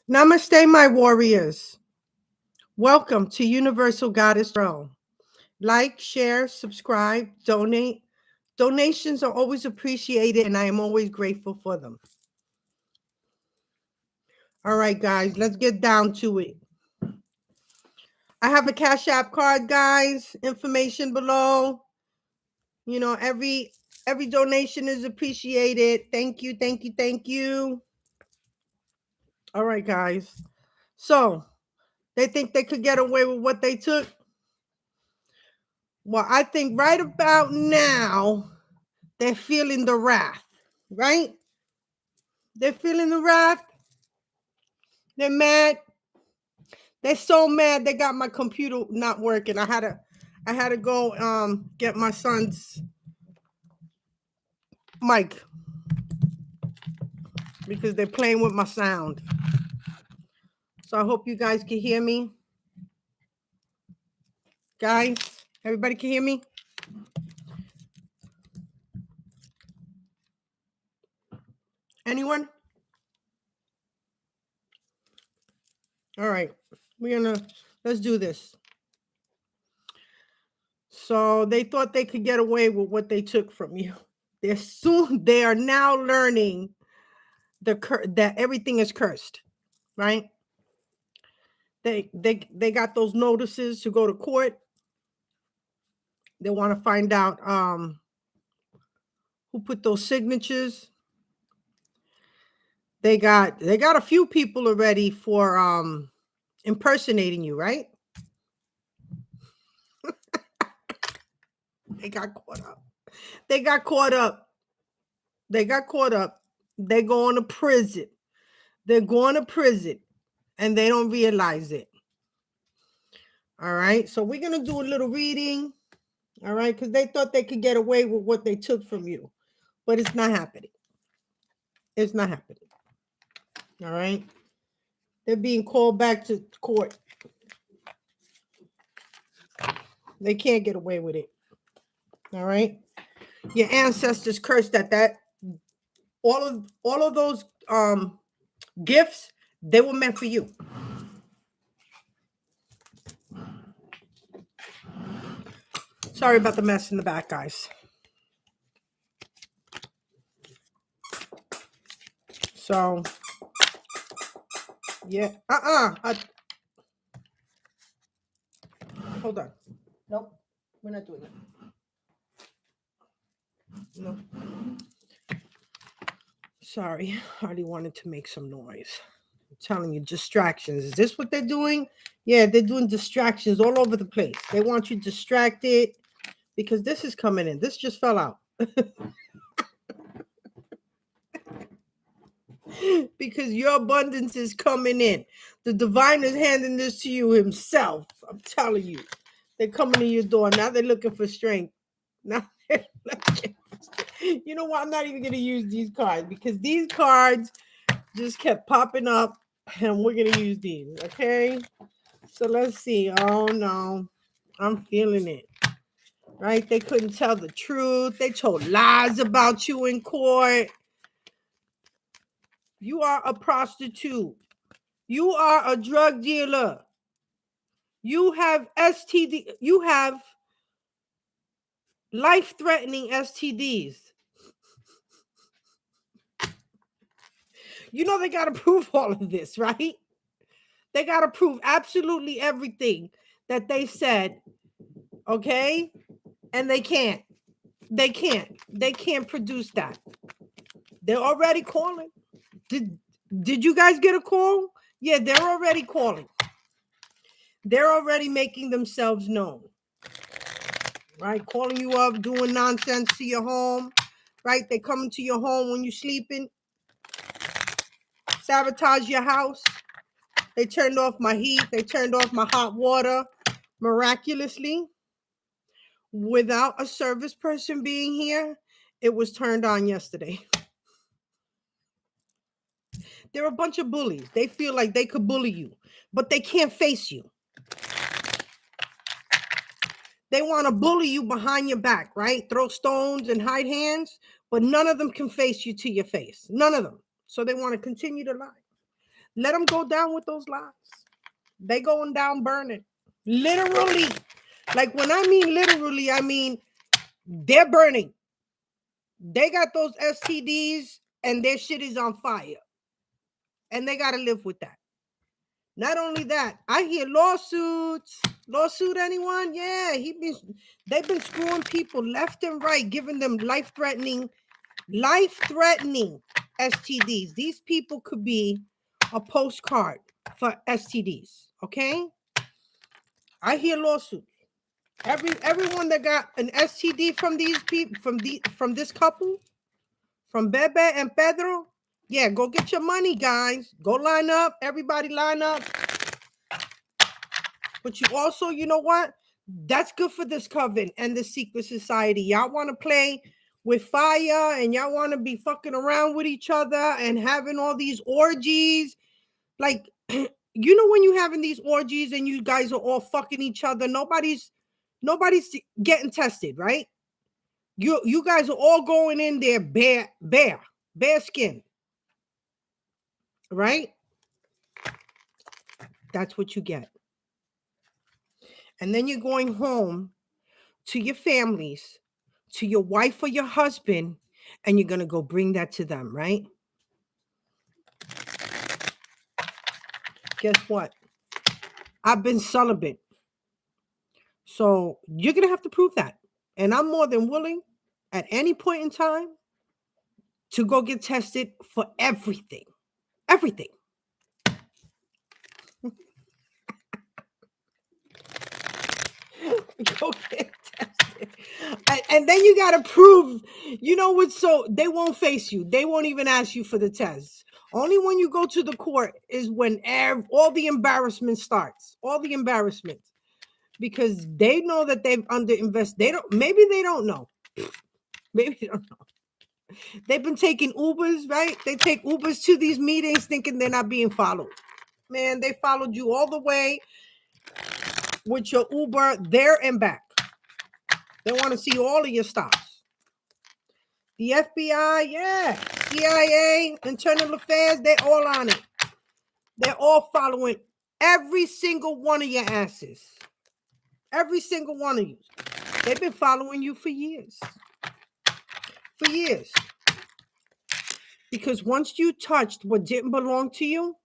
Namaste, my warriors. Welcome to Universal Goddess Throne. Like, share, subscribe, donate. Donations are always appreciated, and I am always grateful for them. All right, guys, let's get down to it. I have a Cash App card, guys. Information below. You know, every donation is appreciated. Thank you, thank you, thank you. All right, guys. So, they think they could get away with what they took? Well, I think right about now, they're feeling the wrath, right? They're feeling the wrath. They're mad. They're so mad they got my computer not working. I had to go get my son's mic because they're playing with my sound. So I hope you guys can hear me. Guys, everybody can hear me? Anyone? All right. Let's do this. So they thought they could get away with what they took from you. They are now learning that everything is cursed, right? They got those notices to go to court. They want to find out who put those signatures. They got a few people already for impersonating you, right? They got caught up. They got caught up. They're going to prison. They're going to prison and they don't realize it. All right. So we're going to do a little reading. All right. Because they thought they could get away with what they took from you, but it's not happening. It's not happening. All right. They're being called back to court. They can't get away with it. All right. Your ancestors cursed that. All of those gifts, they were meant for you. Sorry about the mess in the back, guys. So, yeah. Hold on. Nope. We're not doing that. No. Sorry. I already wanted to make some noise. I'm telling you, distractions. Is this what they're doing? Yeah, they're doing distractions all over the place. They want you distracted because this is coming in. This just fell out. Because your abundance is coming in. The divine is handing this to you himself. I'm telling you. They're coming to your door. Now they're looking for strength. Now they're looking for strength. You know what? I'm not even going to use these cards because these cards just kept popping up and we're going to use these. Okay? So let's see. Oh, no. I'm feeling it. Right? They couldn't tell the truth. They told lies about you in court. You are a prostitute. You are a drug dealer. You have STD. You have life-threatening STDs. You know they got to prove all of this, right? They got to prove absolutely everything that they said, okay? And they can't. They can't produce that. They're already calling. Did you guys get a call? Yeah, they're already calling. They're already making themselves known. Right? Calling you up, doing nonsense to your home. Right? They come into your home when you're sleeping. Sabotage your house. They turned off my heat. They turned off my hot water miraculously. Without a service person being here, it was turned on yesterday. They're a bunch of bullies. They feel like they could bully you, but they can't face you. They want to bully you behind your back, right? Throw stones and hide hands, but none of them can face you to your face. None of them. So they want to continue to lie. Let them go down with those lies. They going down burning. Literally. Like when I mean literally, I mean they're burning. They got those STDs and their shit is on fire. And they got to live with that. Not only that, I hear lawsuits. Lawsuit anyone? Yeah, they've been screwing people left and right, giving them life-threatening STDs. These people could be a postcard for STDs. Okay? I hear lawsuits. Everyone that got an STD from these people, from this couple, from Bebe and Pedro, yeah, go get your money, guys. Go line up. Everybody line up. But you also, you know what? That's good for this coven and the secret society. Y'all want to play with fire and y'all want to be fucking around with each other and having all these orgies. Like, you know, when you're having these orgies and you guys are all fucking each other, nobody's getting tested, right? You guys are all going in there bare skin, right? That's what you get. And then you're going home to your families, to your wife or your husband, and you're going to go bring that to them, right? Guess what? I've been celibate. So you're going to have to prove that. And I'm more than willing at any point in time to go get tested for everything. Everything. Go get tested. And then you got to prove, you know what? So they won't face you. They won't even ask you for the test. Only when you go to the court is when all the embarrassment starts. All the embarrassment. Because they know that they've underinvested. Maybe they don't know. Maybe they don't know. They've been taking Ubers, right? They take Ubers to these meetings thinking they're not being followed. Man, they followed you all the way with your Uber there and back. They want to see all of your stops. The FBI, yeah. CIA, Internal Affairs, they're all on it. They're all following every single one of your asses. Every single one of you. They've been following you for years. For years. Because once you touched what didn't belong to you,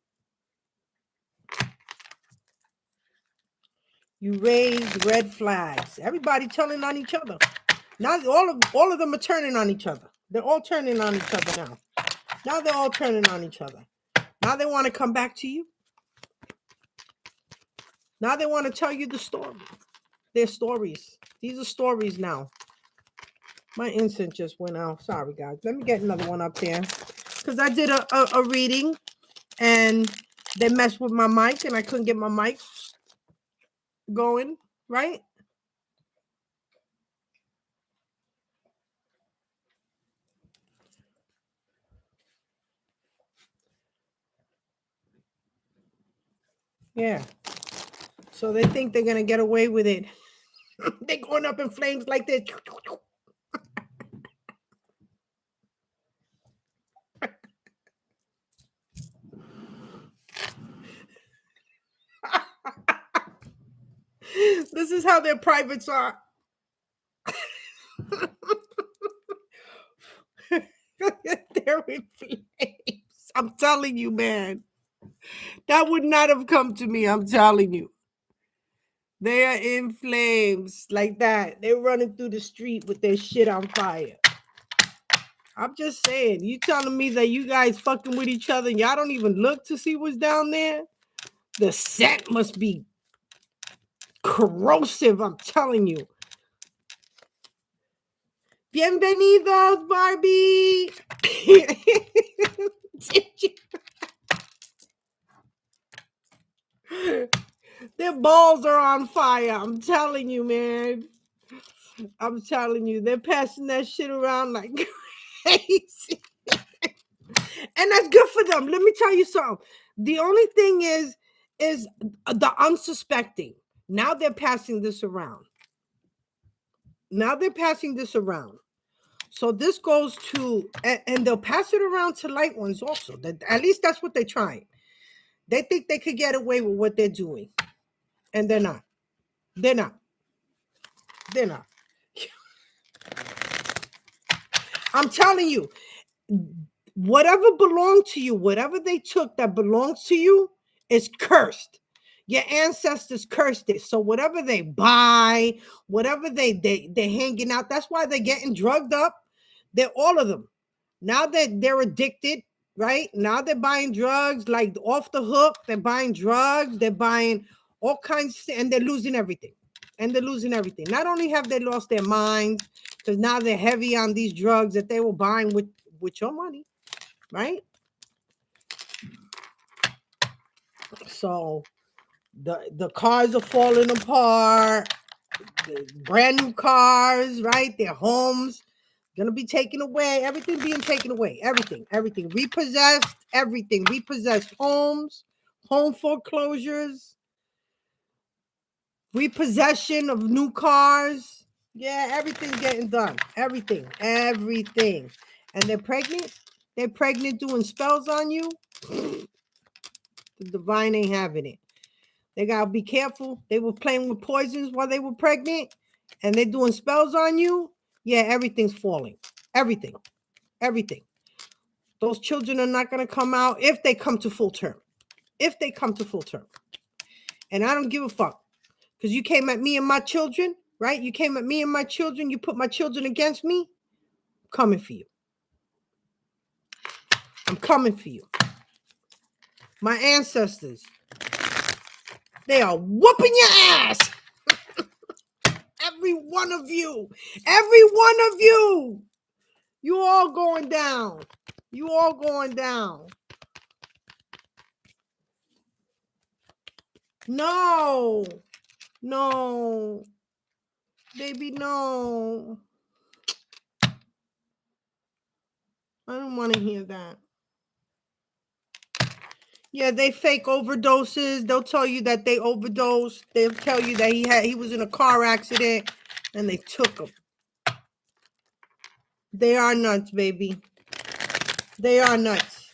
you raised red flags. Everybody turning on each other. Now all of them are turning on each other. They're all turning on each other now. Now they're all turning on each other. Now they want to come back to you. Now they want to tell you the story. Their stories. These are stories now. My incense just went out. Sorry, guys. Let me get another one up there. Because I did a reading and they messed with my mic and I couldn't get my mic going, right? Yeah. So they think they're going to get away with it. They're going up in flames like this. This is how their privates are. They're in flames. I'm telling you, man. That would not have come to me. I'm telling you. They are in flames like that. They're running through the street with their shit on fire. I'm just saying, you telling me that you guys fucking with each other and y'all don't even look to see what's down there? The scent must be corrosive, I'm telling you. Bienvenidos, Barbie. Their balls are on fire. I'm telling you, man. I'm telling you, they're passing that shit around like crazy. And that's good for them. Let me tell you something. The only thing is the unsuspecting. Now they're passing this around. Now they're passing this around. So this goes to, and they'll pass it around to light ones also. At least that's what they're trying. They think they could get away with what they're doing, and they're not. They're not. They're not. I'm telling you, whatever belonged to you, whatever they took that belongs to you is cursed. Your ancestors cursed it. So whatever they buy, whatever they're hanging out, that's why they're getting drugged up. They're all of them. Now that they're addicted, right? Now they're buying drugs like off the hook. They're buying drugs. They're buying all kinds of, and they're losing everything. And they're losing everything. Not only have they lost their minds, because now they're heavy on these drugs that they were buying with your money, right? So the cars are falling apart. The brand new cars, right? Their homes gonna be taken away. Everything being taken away. Everything repossessed. Everything repossessed. Homes, home foreclosures, repossession of new cars. Yeah, everything's getting done. Everything. And they're pregnant. They're pregnant doing spells on you. The divine ain't having it. They gotta be careful. They were playing with poisons while they were pregnant, and they're doing spells on you. Yeah, everything's falling. Everything. Those children are not gonna come out if they come to full term. And I don't give a fuck. Because you came at me and my children, right? You came at me and my children. You put my children against me. I'm coming for you. I'm coming for you. My ancestors, they are whooping your ass. Every one of you. You all going down. No, baby, no. I don't want to hear that. Yeah, they fake overdoses. They'll tell you that they overdosed. They'll tell you that he was in a car accident and they took him. They are nuts, baby. They are nuts.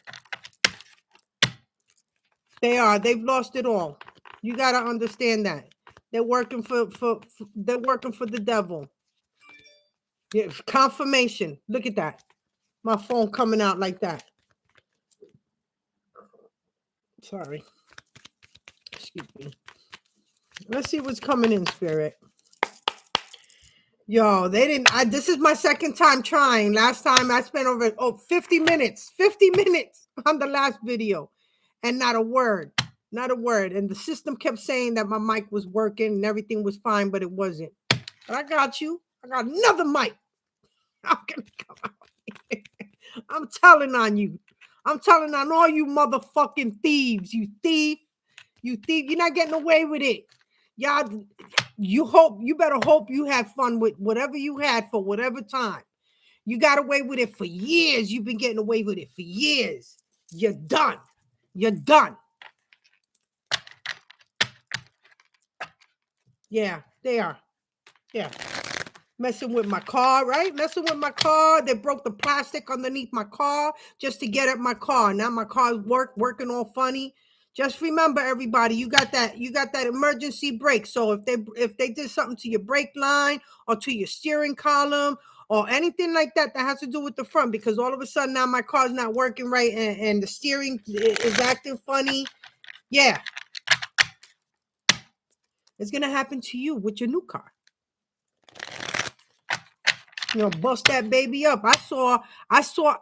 They are. They've lost it all. You got to understand that. They're working for the devil. Yeah, confirmation. Look at that. My phone coming out like that. Sorry. Excuse me. Let's see what's coming in, Spirit. Yo, they didn't. This is my second time trying. Last time I spent over 50 minutes on the last video, and not a word. And the system kept saying that my mic was working and everything was fine, but it wasn't. But I got you. I got another mic. I'm gonna come out. I'm telling on you. I'm telling on all you motherfucking thieves. You thief. You're not getting away with it. Y'all, you better hope you had fun with whatever you had for whatever time. You got away with it for years. You've been getting away with it for years. You're done. Yeah, they are. Yeah. Messing with my car, right? They broke the plastic underneath my car just to get at my car. Now my car's working all funny. Just remember, everybody, you got that emergency brake. So if they did something to your brake line or to your steering column or anything like that has to do with the front, because all of a sudden now my car's not working right and the steering is acting funny. Yeah. It's gonna happen to you with your new car. Bust that baby up. I saw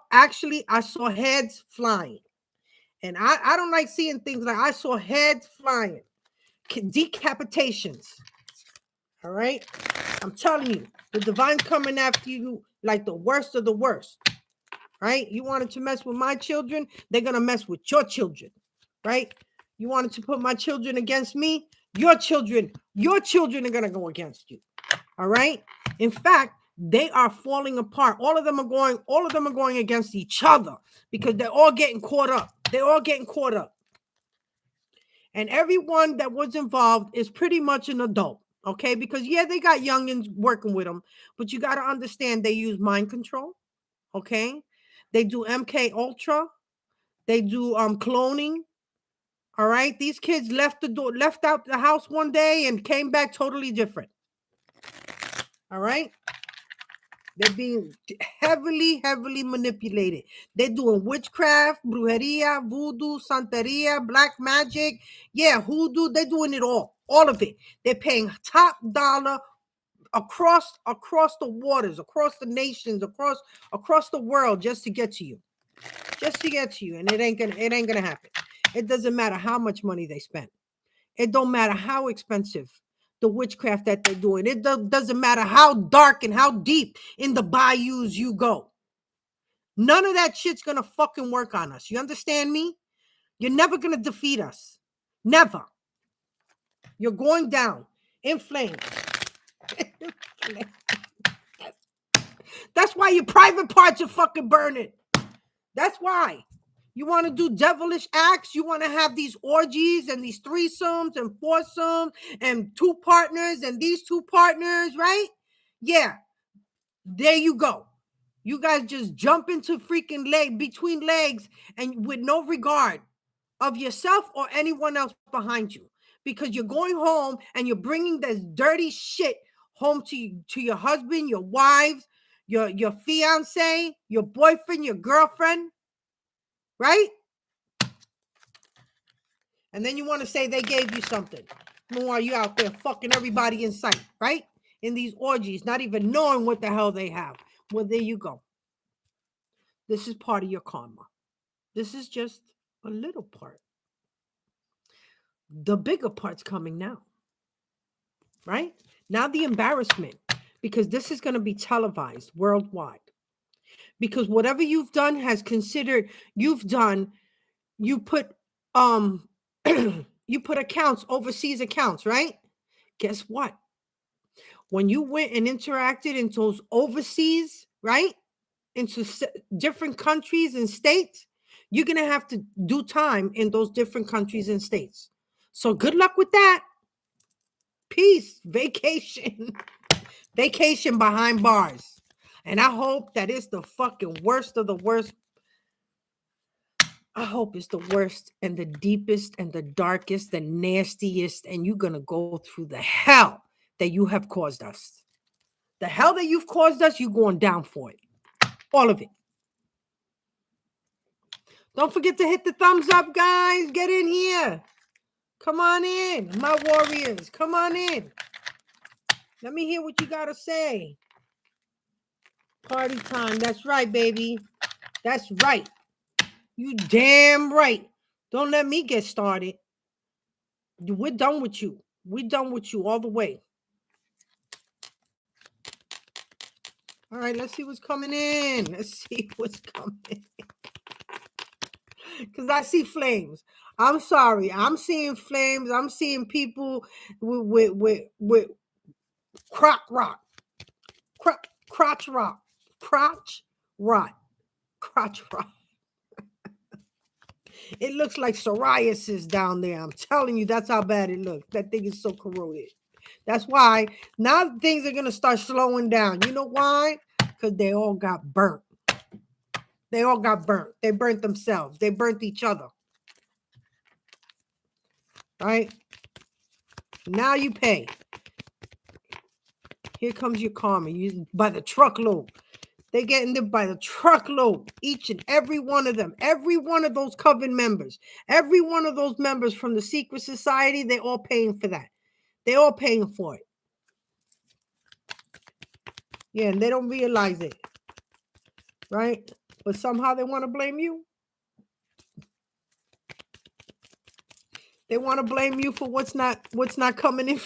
heads flying. And I don't like seeing things like I saw heads flying. Decapitations. All right? I'm telling you, the divine's coming after you like the worst of the worst. Right? You wanted to mess with my children, they're going to mess with your children. Right? You wanted to put my children against me, your children are going to go against you. All right? In fact, they are falling apart. All of them are going against each other because they're all getting caught up. And everyone that was involved is pretty much an adult, okay? Because yeah, they got youngins working with them, but you got to understand they use mind control, okay? They do MK Ultra, they do cloning, All right. These kids left out the house one day and came back totally different. All right. They're being heavily manipulated. They're doing witchcraft, brujeria, voodoo, santeria, black magic. Yeah, hoodoo. They're doing it all of it. They're paying top dollar across the waters, across the nations, across the world, just to get to you, and it ain't gonna happen. It doesn't matter how much money they spend. It don't matter how expensive the witchcraft that they're doing. It doesn't matter how dark and how deep in the bayous you go. None of that shit's gonna fucking work on us. You understand me? You're never gonna defeat us. Never. You're going down in flames. That's why your private parts are fucking burning. That's why. You want to do devilish acts. You want to have these orgies and these threesomes and foursomes and two partners and these two partners, right? Yeah. There you go. You guys just jump into freaking between legs and with no regard of yourself or anyone else behind you, because you're going home and you're bringing this dirty shit home to your husband, your wives, your fiance, your boyfriend, your girlfriend, right? And then you want to say they gave you something. Meanwhile, you out there fucking everybody in sight, right? In these orgies, not even knowing what the hell they have. Well, there you go. This is part of your karma. This is just a little part. The bigger part's coming now, right? Now the embarrassment, because this is going to be televised worldwide. Because whatever you've done has considered, you put you put accounts, overseas accounts, right? Guess what? When you went and interacted in those overseas, right, into different countries and states, you're going to have to do time in those different countries and states. So good luck with that. Peace. Vacation. Vacation behind bars. And I hope that it's the fucking worst of the worst. I hope it's the worst and the deepest and the darkest, the nastiest, and you're going to go through the hell that you have caused us. The hell that you've caused us, you're going down for it. All of it. Don't forget to hit the thumbs up, guys. Get in here. Come on in, my warriors. Come on in. Let me hear what you got to say. Party time. That's right, baby. That's right. You damn right. Don't let me get started. We're done with you. We're done with you all the way. All right, let's see what's coming in. Let's see what's coming in. Because I see flames. I'm sorry. I'm seeing flames. I'm seeing people with crotch rot. Crotch rot. It looks like psoriasis down there. I'm telling you, that's how bad it looks. That thing is so corroded. That's why now things are going to start slowing down. You know why? Because they all got burnt. They all got burnt. They burnt themselves. They burnt each other. Right? Now you pay. Here comes your karma. You by the truckload. They're getting them by the truckload. Each and every one of them. Every one of those coven members. Every one of those members from the secret society, they're all paying for that. They're all paying for it. Yeah, and they don't realize it. Right? But somehow they want to blame you. They want to blame you for what's not coming in.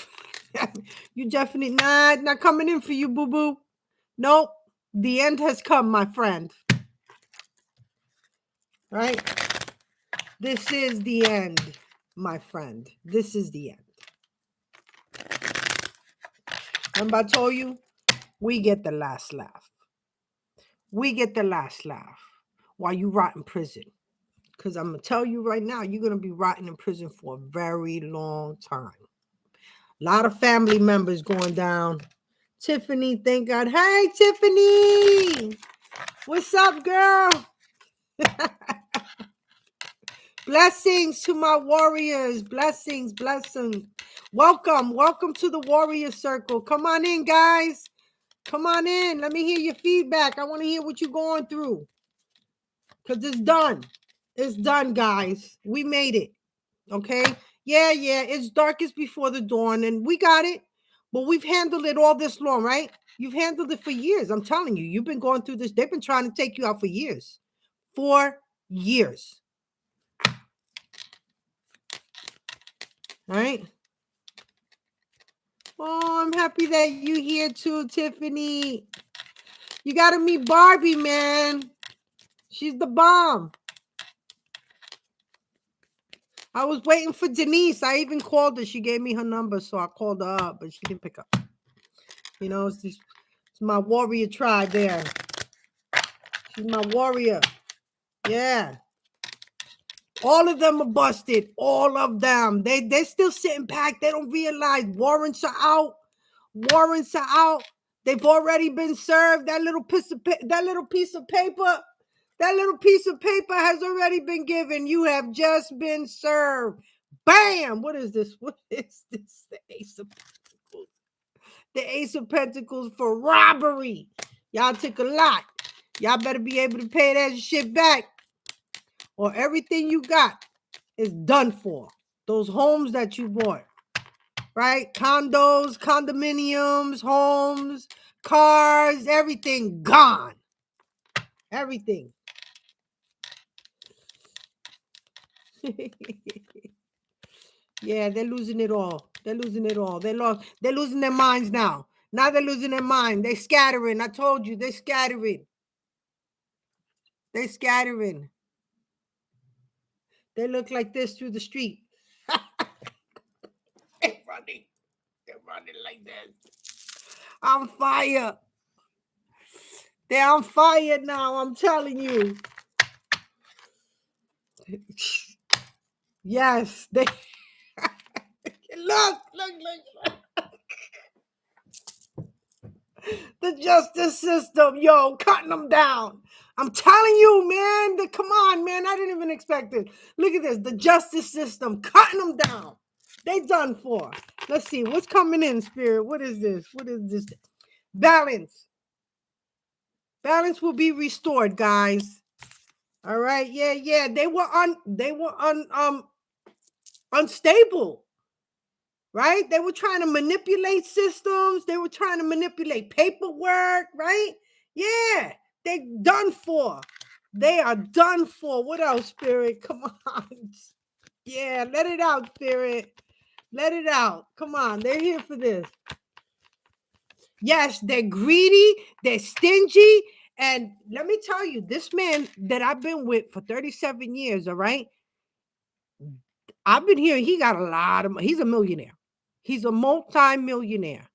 You definitely not coming in for you, boo-boo. Nope. The end has come, my friend. Right? This is the end, my friend. This is the end. Remember I told you, we get the last laugh. We get the last laugh while you rot in prison. Because I'm going to tell you right now, you're going to be rotting in prison for a very long time. A lot of family members going down. Tiffany, thank God. Hey, Tiffany. What's up, girl? Blessings to my warriors. Blessings, blessings. Welcome, welcome to the warrior circle. Come on in, guys. Come on in. Let me hear your feedback. I want to hear what you're going through. Because it's done. It's done, guys. We made it. Okay? Yeah, it's darkest before the dawn, and we got it. But we've handled it all this long, right? You've handled it for years. I'm telling you. You've been going through this. They've been trying to take you out for years. 4 years. All right? Oh, I'm happy that you here too, Tiffany. You got to meet Barbie, man. She's the bomb. I was waiting for Denise. I even called her. She gave me her number, so I called her up, but she didn't pick up. You know, it's my warrior tribe there. She's my warrior. Yeah. All of them are busted. All of them. They're still sitting back. They don't realize warrants are out. Warrants are out. They've already been served. That little piece of paper has already been given. You have just been served. Bam! What is this? What is this? The Ace of Pentacles. The Ace of Pentacles for robbery. Y'all took a lot. Y'all better be able to pay that shit back, or everything you got is done for. Those homes that you bought, right? Condos, condominiums, homes, cars, everything gone. Everything. Yeah, they're losing it all. They're losing it all. They're losing their minds now. Now they're losing their mind. They're scattering. I told you, they're scattering. They're scattering. They look like this through the street. They're running. They're running like this. On fire. They're on fire now, I'm telling you. Yes, they look. The justice system, yo, cutting them down. I'm telling you, man. Come on, man. I didn't even expect it. Look at this. The justice system cutting them down. They done for. Let's see what's coming in, Spirit. What is this? What is this? Balance. Balance will be restored, guys. All right. Yeah. They were unstable. Right? They were trying to manipulate systems. They were trying to manipulate paperwork, right? Yeah, they done for. They are done for. What else, Spirit? Come on. Yeah, let it out, Spirit. Let it out. Come on, they're here for this. Yes, they're greedy, they're stingy. And let me tell you, this man that I've been with for 37 years, all right? I've been hearing he got a lot of money. He's a millionaire. He's a multi-millionaire.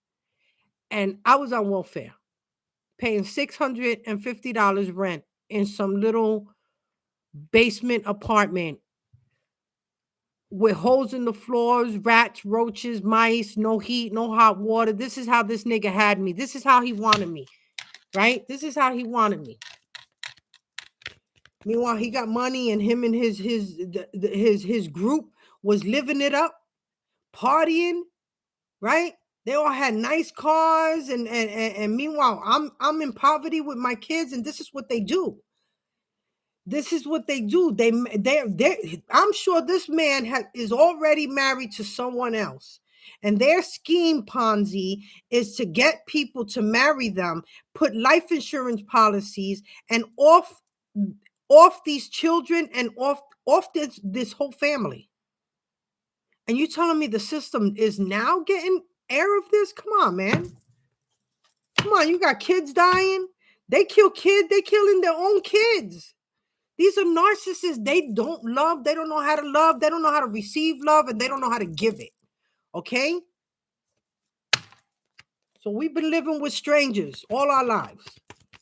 And I was on welfare, paying $650 rent in some little basement apartment with holes in the floors, rats, roaches, mice, no heat, no hot water. This is how this nigga had me. This is how he wanted me, right? This is how he wanted me. Meanwhile, he got money, and him and his group was living it up, partying, right? They all had nice cars, and meanwhile, I'm in poverty with my kids, and this is what they do. This is what they do. They I'm sure this man is already married to someone else. And their scheme, Ponzi, is to get people to marry them, put life insurance policies, and off these children, and off this whole family. And you telling me the system is now getting air of this? Come on, man. Come on, you got kids dying. They kill kids. They killing their own kids. These are narcissists. They don't love. They don't know how to love. They don't know how to receive love, and they don't know how to give it. Okay? So we've been living with strangers all our lives.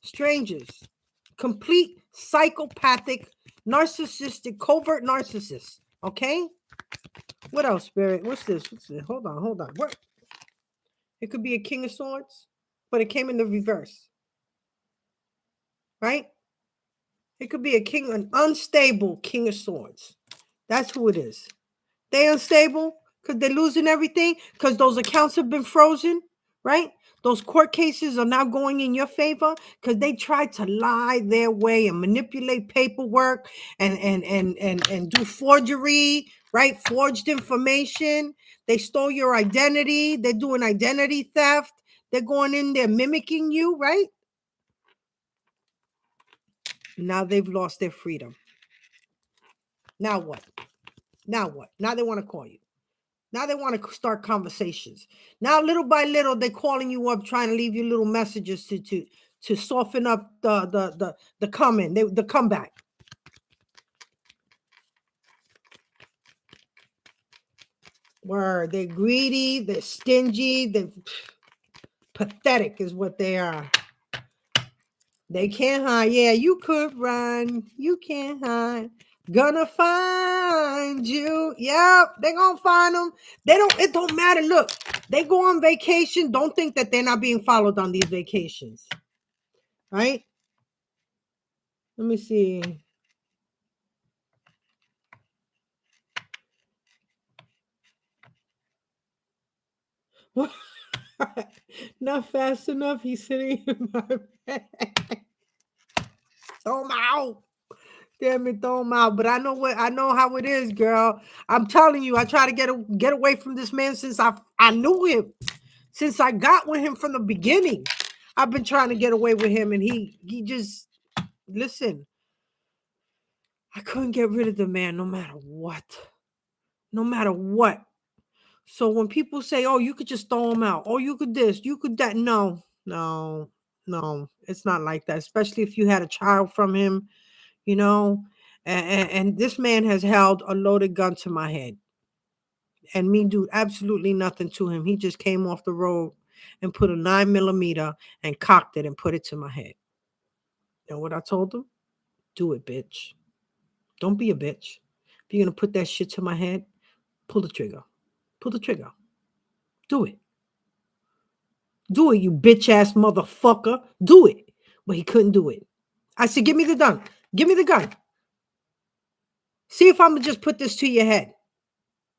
Strangers. Complete psychopathic, narcissistic, covert narcissists. Okay? What else, Spirit? What's this? Hold on. What? It could be a King of Swords, but it came in the reverse. Right? It could be an unstable King of Swords. That's who it is. They unstable because they're losing everything because those accounts have been frozen, right? Those court cases are now going in your favor because they tried to lie their way and manipulate paperwork and do forgery, right? Forged information. They stole your identity. They're doing identity theft. They're going in there mimicking you, right? Now they've lost their freedom. Now what? Now what? Now they want to call you. Now they want to start conversations. Now, little by little, they're calling you up, trying to leave you little messages to soften up the the comeback. Where they're greedy, they're stingy, they're pathetic, is what they are. They can't hide. Yeah, you could run. You can't hide. Gonna find you. Yep, they're gonna find them. They don't, it don't matter. Look, they go on vacation. Don't think that they're not being followed on these vacations. Right? Let me see. Not fast enough. He's sitting in my bed. Throw him out. Damn it, throw him out. But I know how it is, girl. I'm telling you, I try to get away from this man since I knew him. Since I got with him from the beginning. I've been trying to get away with him, and he just, listen. I couldn't get rid of the man no matter what. No matter what. So when people say, "Oh, you could just throw him out. Oh, you could this, you could that." No, no, no. It's not like that. Especially if you had a child from him, you know. And this man has held a loaded gun to my head, and me do absolutely nothing to him. He just came off the road and put a 9mm and cocked it and put it to my head. And what I told him? Do it, bitch. Don't be a bitch. If you're gonna put that shit to my head, pull the trigger. Pull the trigger. Do it. Do it, you bitch ass motherfucker. Do it. But he couldn't do it. I said, give me the gun. Give me the gun. See if I'm going to just put this to your head.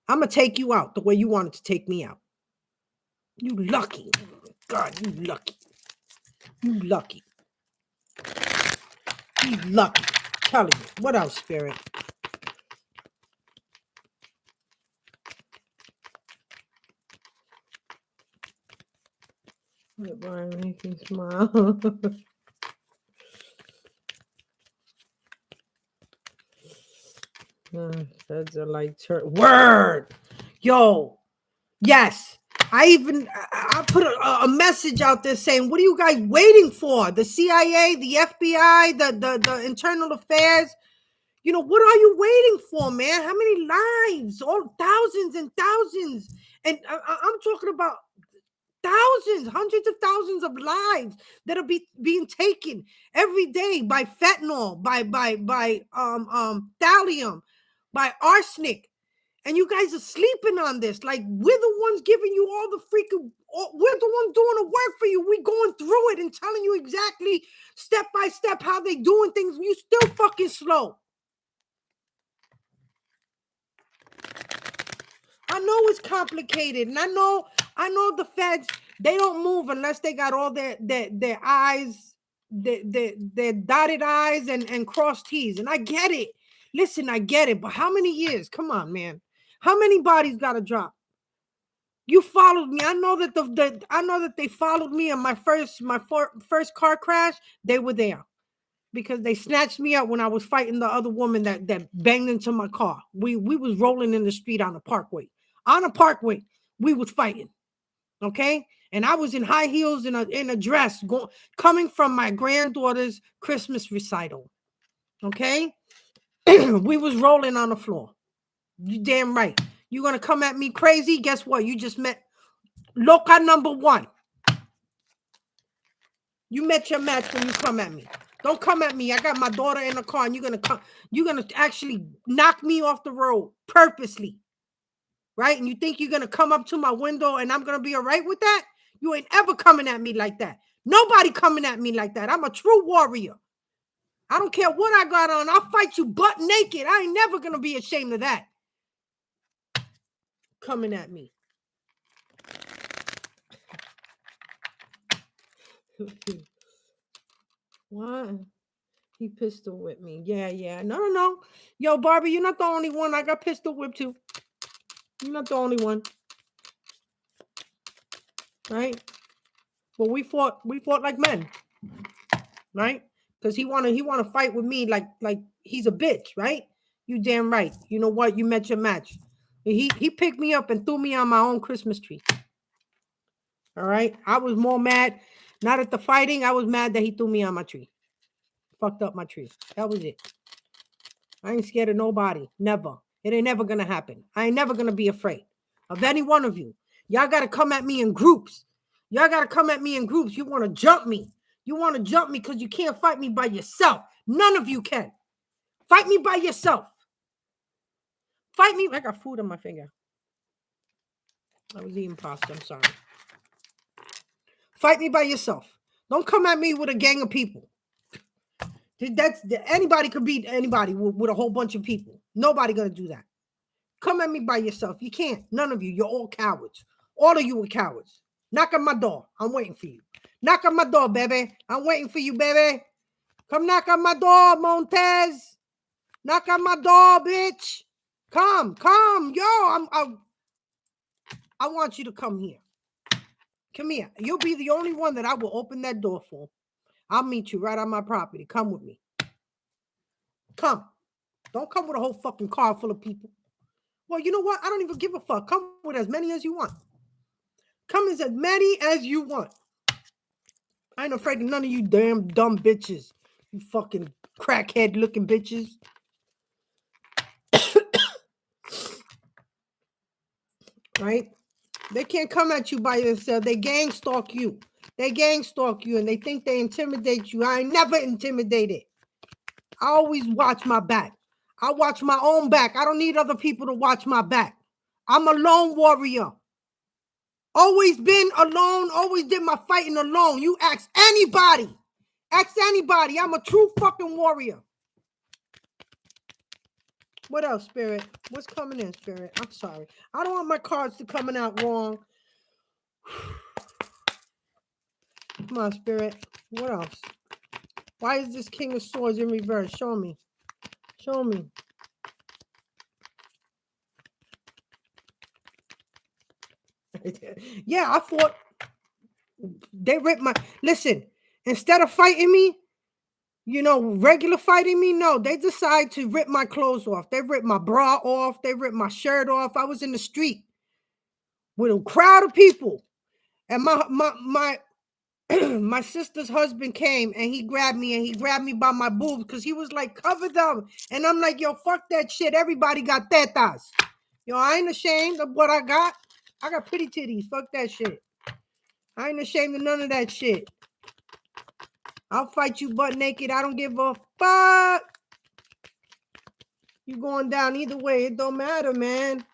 I'm going to take you out the way you wanted to take me out. You lucky. God, you lucky. You lucky. You lucky. Telling you. What else, Spirit? Brian, make me smile. That's a like word. Yo, yes. I put a message out there saying, what are you guys waiting for? The CIA, the FBI, the internal affairs. You know, what are you waiting for, man? How many lives? All thousands and thousands. And I'm talking about thousands, hundreds of thousands of lives that are being taken every day by fentanyl, by thallium, by arsenic. And you guys are sleeping on this. Like, we're the ones giving you all the freaking, we're the ones doing the work for you. We going through it and telling you exactly step by step how they doing things. You still fucking slow. I know it's complicated, and I know the feds, they don't move unless they got all their eyes, their dotted I's and crossed T's. And I get it. Listen, I get it. But how many years? Come on, man. How many bodies got to drop? You followed me. I know that I know that they followed me on my first car crash. They were there because they snatched me up when I was fighting the other woman that banged into my car. We was rolling in the street on the parkway. On a parkway, we was fighting. Okay? And I was in high heels in a dress coming from my granddaughter's Christmas recital. Okay? We was rolling on the floor. You damn right. You gonna come at me crazy? Guess what? You just met Loca number one. You met your match when you come at me. Don't come at me. I got my daughter in the car, and you're gonna actually knock me off the road purposely. Right? And you think you're gonna come up to my window and I'm gonna be all right with that? You ain't ever coming at me like that. Nobody coming at me like that. I'm a true warrior. I don't care what I got on. I'll fight you butt naked. I ain't never going to be ashamed of that. Coming at me. What? He pistol whipped me. Yeah. No. Yo, Barbie, you're not the only one. I got pistol whipped too. You're not the only one. Right? But we fought like men. Right? Because he wanna fight with me like he's a bitch, right? You damn right. You know what? You met your match. He picked me up and threw me on my own Christmas tree. All right. I was more mad, not at the fighting. I was mad that he threw me on my tree. Fucked up my tree. That was it. I ain't scared of nobody. Never. It ain't never gonna happen. I ain't never gonna be afraid of any one of you. Y'all gotta come at me in groups. Y'all gotta come at me in groups. You want to jump me. You want to jump me because you can't fight me by yourself. None of you can. Fight me by yourself. Fight me. I got food on my finger. I was eating pasta. I'm sorry. Fight me by yourself. Don't come at me with a gang of people. Anybody could beat anybody with a whole bunch of people. Nobody gonna do that. Come at me by yourself. You can't. None of you. You're all cowards. All of you are cowards. Knock on my door. I'm waiting for you. Knock on my door, baby. I'm waiting for you, baby. Come knock on my door, Montez. Knock on my door, bitch. Come. Yo, I want you to come here. Come here. You'll be the only one that I will open that door for. I'll meet you right on my property. Come with me. Come. Don't come with a whole fucking car full of people. Well, you know what? I don't even give a fuck. Come with as many as you want. Come as many as you want. I ain't afraid of none of you damn dumb bitches. You fucking crackhead looking bitches. Right? They can't come at you by yourself. They gang stalk you. They gang stalk you and they think they intimidate you. I ain't never intimidated. I always watch my back. I watch my own back. I don't need other people to watch my back. I'm a lone warrior. Always been alone. Always did my fighting alone. You ask anybody. Ask anybody. I'm a true fucking warrior. What else, Spirit? What's coming in, Spirit? I'm sorry. I don't want my cards to coming out wrong. Come on, Spirit. What else? Why is this King of Swords in reverse? Show me. Show me. Yeah, I thought they ripped my... Listen, instead of fighting me, regular fighting me, no, they decide to rip my clothes off. They ripped my bra off. They ripped my shirt off. I was in the street with a crowd of people. And my my sister's husband came and he grabbed me by my boobs because he was like, cover them. And I'm like, yo, fuck that shit. Everybody got tetas. Yo, I ain't ashamed of what I got. I got pretty titties. Fuck that shit. I ain't ashamed of none of that shit. I'll fight you butt naked. I don't give a fuck. You going down either way. It don't matter, man.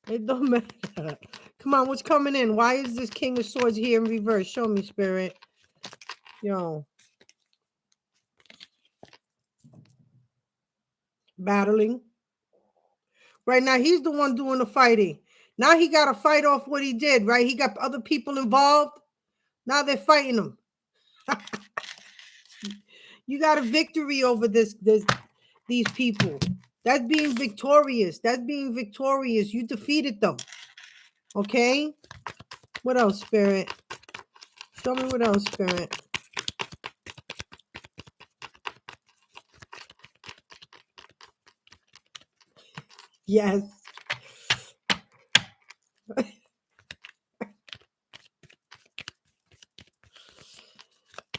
It don't matter. Come on, what's coming in? Why is this King of Swords here in reverse? Show me, Spirit. Yo. Battling. Right now, he's the one doing the fighting. Now he got to fight off what he did, right? He got other people involved. Now they're fighting him. You got a victory over these people. That's being victorious. That's being victorious. You defeated them. Okay? What else, Spirit? Show me what else, Spirit. Yes.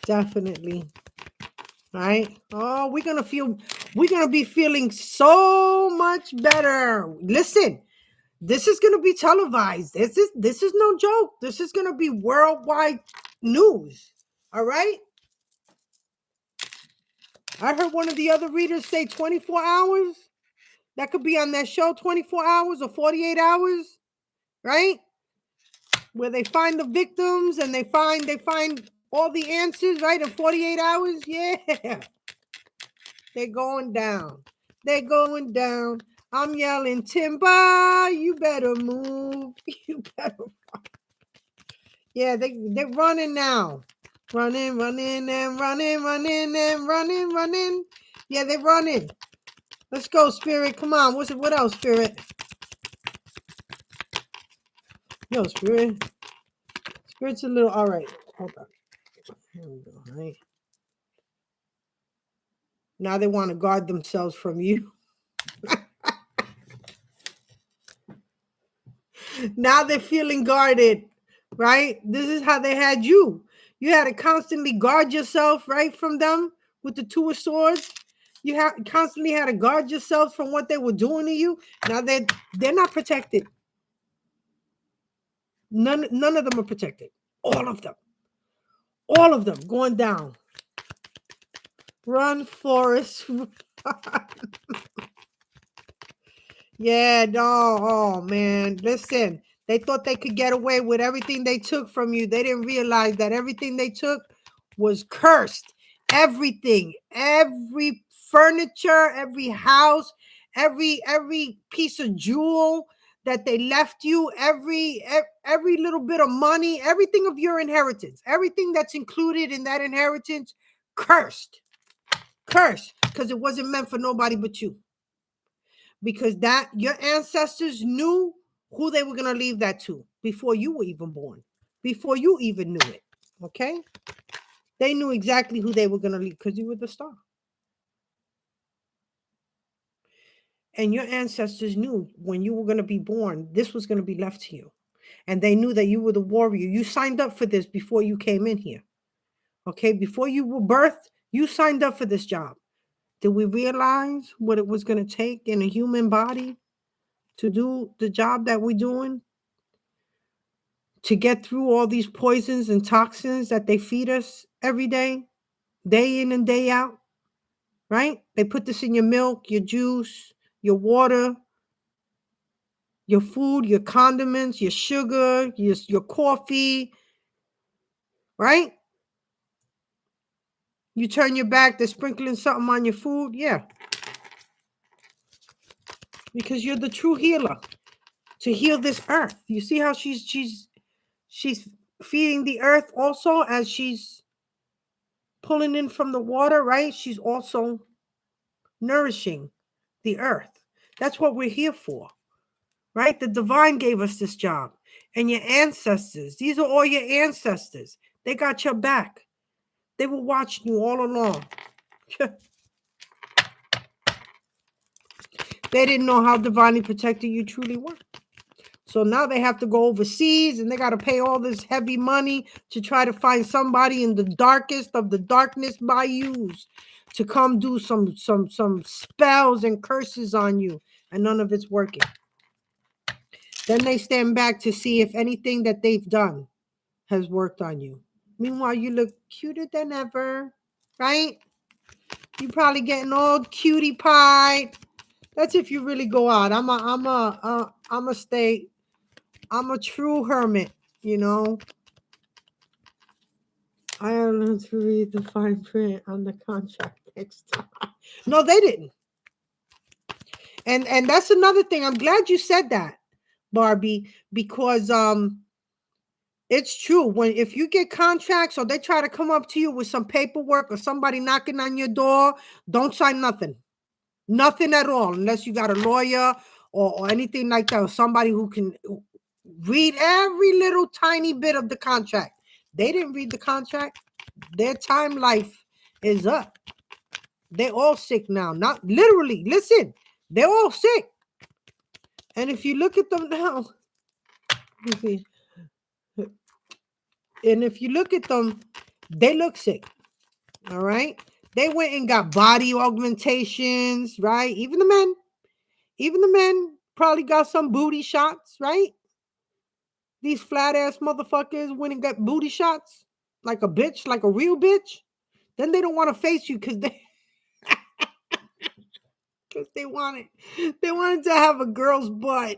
Definitely. All right. Oh, we're going to be feeling so much better. Listen, this is going to be televised. This is no joke. This is going to be worldwide news. All right. I heard one of the other readers say 24 hours. That could be on that show, 24 hours or 48 hours. Right? where they find the victims and they find all the answers, right, in 48 hours. Yeah. They're going down. They're going down. I'm yelling, timber, you better move. You better. Yeah, they're running now. Running, running, and running, running, and running, running. Yeah, they're running. Let's go, Spirit. Come on. What else, Spirit? Yo, Spirit. Spirit's a little all right. Hold on. Here we go. All right. Now they want to guard themselves from you. Now they're feeling guarded, right? This is how they had you. You had to constantly guard yourself, right, from them with the Two of Swords. You constantly had to guard yourself from what they were doing to you. Now they're not protected. None of them are protected. All of them going down. Run, Forrest. Yeah, no, oh man. Listen, they thought they could get away with everything they took from you. They didn't realize that everything they took was cursed. Everything, every furniture, every house, every piece of jewel that they left you, every little bit of money, everything of your inheritance, everything that's included in that inheritance, cursed. Cursed, because it wasn't meant for nobody but you. Because that your ancestors knew who they were going to leave that to before you were even born, before you even knew it. Okay, they knew exactly who they were going to leave because you were the star, and your ancestors knew when you were going to be born this was going to be left to you, and they knew that you were the warrior. You signed up for this before you came in here. Okay, before you were birthed, you signed up for this job. Did we realize what it was going to take in a human body to do the job that we're doing, to get through all these poisons and toxins that they feed us every day in and day out, right? They put this in your milk, your juice, your water, your food, your condiments, your sugar, your coffee, right? You turn your back, they're sprinkling something on your food. Yeah. Because you're the true healer to heal this earth. You see how she's feeding the earth also as she's pulling in from the water, right? She's also nourishing the earth. That's what we're here for, right? The divine gave us this job. And your ancestors, these are all your ancestors. They got your back. They were watching you all along. They didn't know how divinely protected you truly were. So now they have to go overseas and they got to pay all this heavy money to try to find somebody in the darkest of the darkness bayous to come do some spells and curses on you, and none of it's working. Then they stand back to see if anything that they've done has worked on you. Meanwhile, you look cuter than ever, right? You probably getting all cutie pie. That's if you really go out. I'm a true hermit, you know. I learned to read the fine print on the contract next time. No, they didn't. And that's another thing. I'm glad you said that, Barbie, because it's true. If you get contracts or they try to come up to you with some paperwork or somebody knocking on your door, don't sign nothing. Nothing at all, unless you got a lawyer or anything like that, or somebody who can read every little tiny bit of the contract. They didn't read the contract. Their time life is up. They're all sick now. Not literally. Listen, they're all sick. And if you look at them now, and if you look at them, they look sick. All right. They went and got body augmentations, right? Even the men probably got some booty shots, right? These flat ass motherfuckers went and got booty shots like a bitch, like a real bitch. Then they don't want to face you because they wanted to have a girl's butt.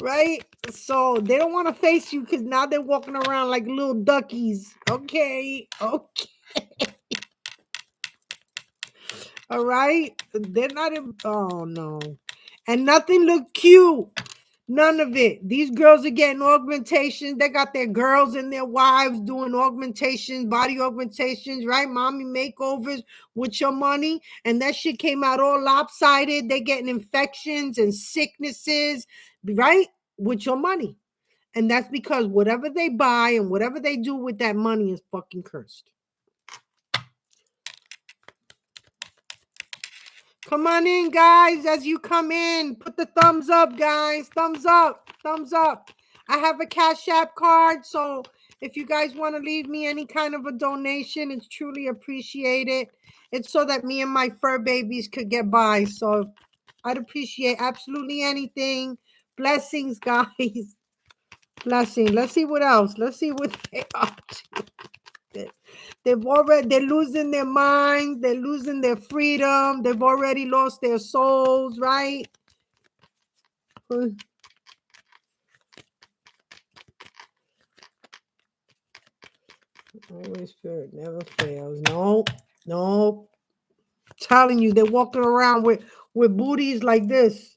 Right? So they don't want to face you because now they're walking around like little duckies. Okay. Okay. All right. They're not in. Oh, no. And nothing look cute. None of it. These girls are getting augmentations. They got their girls and their wives doing augmentations, body augmentations, right? Mommy makeovers with your money. And that shit came out all lopsided. They're getting infections and sicknesses, right? With your money. And that's because whatever they buy and whatever they do with that money is fucking cursed. Come on in, guys. As you come in, put the thumbs up, guys. Thumbs up. Thumbs up. I have a Cash App card, so if you guys want to leave me any kind of a donation, it's truly appreciated. It's so that me and my fur babies could get by. So I'd appreciate absolutely anything. Blessings, guys. Blessing. Let's see what else. Let's see what they are. They're losing their minds, they're losing their freedom, they've already lost their souls, right? Holy Spirit never fails. No. Telling you, they're walking around with booties like this.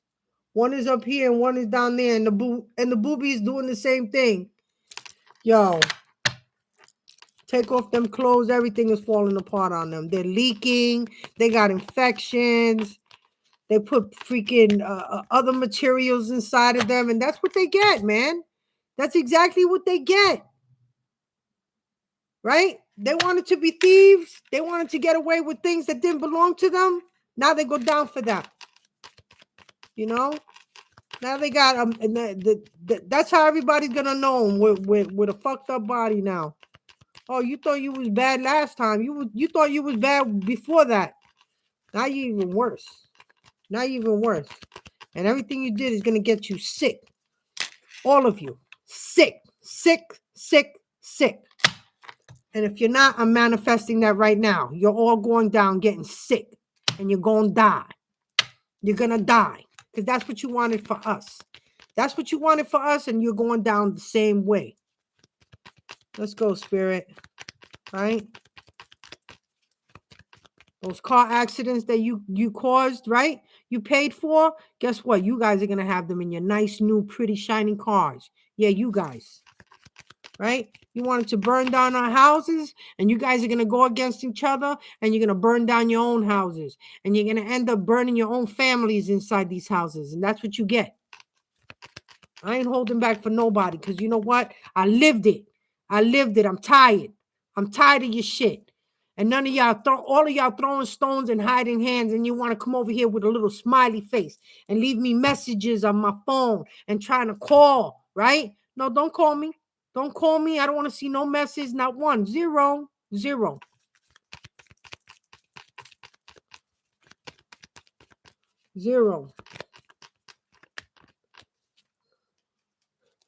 One is up here and one is down there, and the booby is doing the same thing. Yo. Take off them clothes, everything is falling apart on them. They're leaking, they got infections, they put freaking other materials inside of them, and that's what they get, man. That's exactly what they get, right? They wanted to be thieves. They wanted to get away with things that didn't belong to them. Now they go down for that, you know? Now they got that's how everybody's gonna know them with a fucked up body now. Oh, you thought you was bad last time. You thought you was bad before that. Now you're even worse. Now you're even worse. And everything you did is going to get you sick. All of you. Sick. And if you're not, I'm manifesting that right now. You're all going down getting sick. And you're going to die. You're going to die. Because that's what you wanted for us. That's what you wanted for us, and you're going down the same way. Let's go, Spirit. Right? Those car accidents that you caused, right? You paid for. Guess what? You guys are going to have them in your nice, new, pretty, shiny cars. Yeah, you guys. Right? You wanted to burn down our houses, and you guys are going to go against each other, and you're going to burn down your own houses. And you're going to end up burning your own families inside these houses. And that's what you get. I ain't holding back for nobody, because you know what? I lived it. I'm tired. I'm tired of your shit. And none of y'all, all of y'all throwing stones and hiding hands, and you want to come over here with a little smiley face and leave me messages on my phone and trying to call, right? No, don't call me. Don't call me. I don't want to see no message, not one. Zero.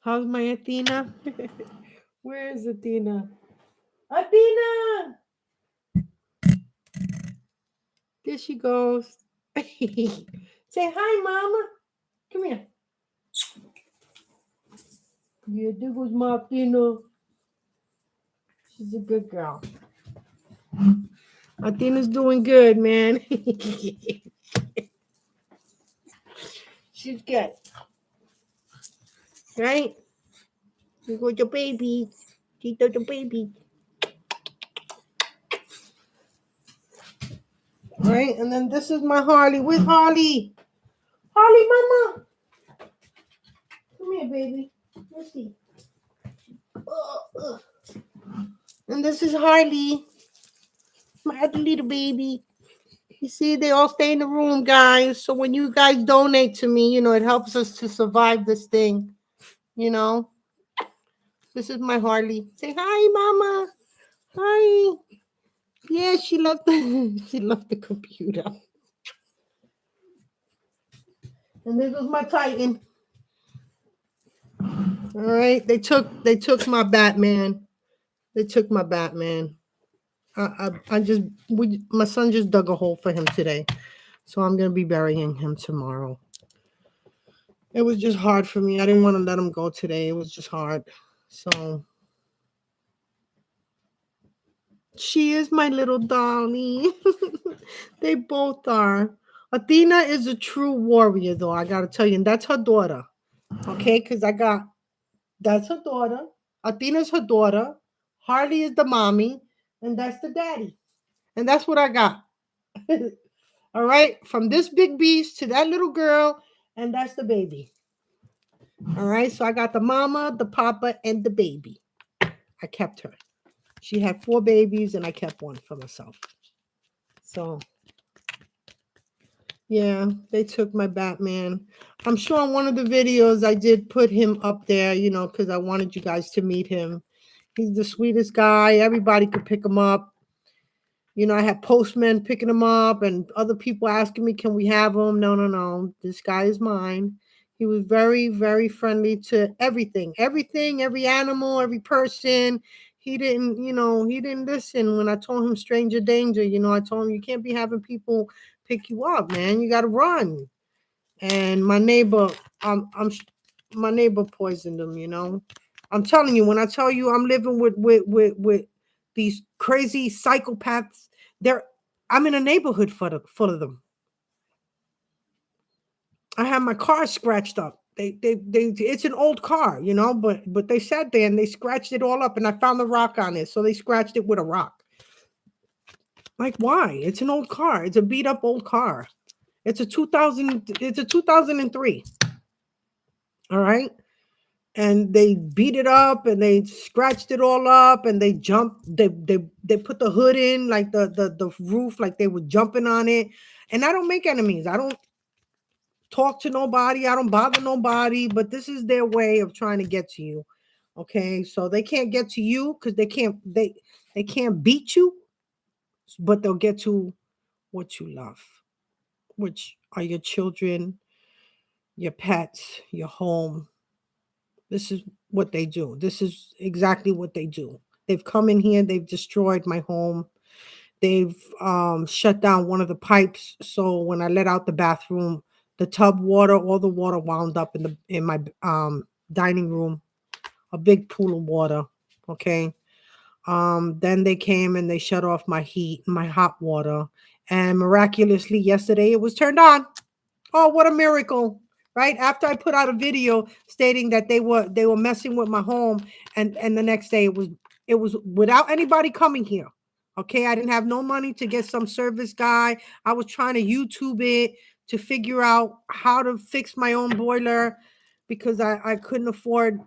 How's my Athena? Where is Athena? Athena! There she goes. Say hi, Mama. Come here. Yeah, there goes my Athena. She's a good girl. Athena's doing good, man. She's good. Right? Here goes your baby. She's the baby. Right? And then this is my Harley. Where's Harley? Harley, Mama. Come here, baby. Let's see. And this is Harley. My other little baby. You see, they all stay in the room, guys. So when you guys donate to me, it helps us to survive this thing. This is my Harley. Say hi, Mama. Hi. Yeah, she loved the computer. And this was my Titan. All right, they took my Batman. My son just dug a hole for him today, so I'm gonna be burying him tomorrow. It was just hard for me. I didn't want to let him go today. It was just hard. So she is my little dolly. They both are. Athena is a true warrior, though, I gotta tell you, and that's her daughter. Okay, because that's her daughter. Athena's her daughter. Harley is the mommy, and that's the daddy. And that's what I got. All right, from this big beast to that little girl, and that's the baby. All right, so I got the mama, the papa, and the baby. I kept her. She had 4 babies, and I kept one for myself. So, yeah, they took my Batman. I'm sure on one of the videos I did put him up there, because I wanted you guys to meet him. He's the sweetest guy. Everybody could pick him up. I had postmen picking him up and other people asking me, can we have him? No, no, no. This guy is mine. He was very, very friendly to everything, every animal, every person. He didn't listen when I told him stranger danger. I told him you can't be having people pick you up, man. You got to run. And my neighbor, my neighbor poisoned him. I'm telling you, when I tell you I'm living with these crazy psychopaths, I'm in a neighborhood full of them. I have my car scratched up. It's an old car, but they sat there and they scratched it all up, and I found the rock on it, so they scratched it with a rock. Like, why? It's an old car. It's a beat up old car. It's a 2003. All right. And they beat it up and they scratched it all up and they jumped. They put the hood in, like the roof, like they were jumping on it. And I don't make enemies. I don't talk to nobody. I don't bother nobody. But this is their way of trying to get to you. Okay, so they can't get to you because they can't beat you, but they'll get to what you love, which are your children, your pets, your home. This is what they do. This is exactly what they do. They've come in here, they've destroyed my home. They've shut down one of the pipes. So when I let out the bathroom, the tub water, all the water wound up in my dining room, a big pool of water. Okay. Then they came and they shut off my heat, my hot water. And miraculously, yesterday it was turned on. Oh, what a miracle. Right after I put out a video stating that they were messing with my home, and the next day it was without anybody coming here. Okay, I didn't have no money to get some service guy. I was trying to YouTube it to figure out how to fix my own boiler because I couldn't afford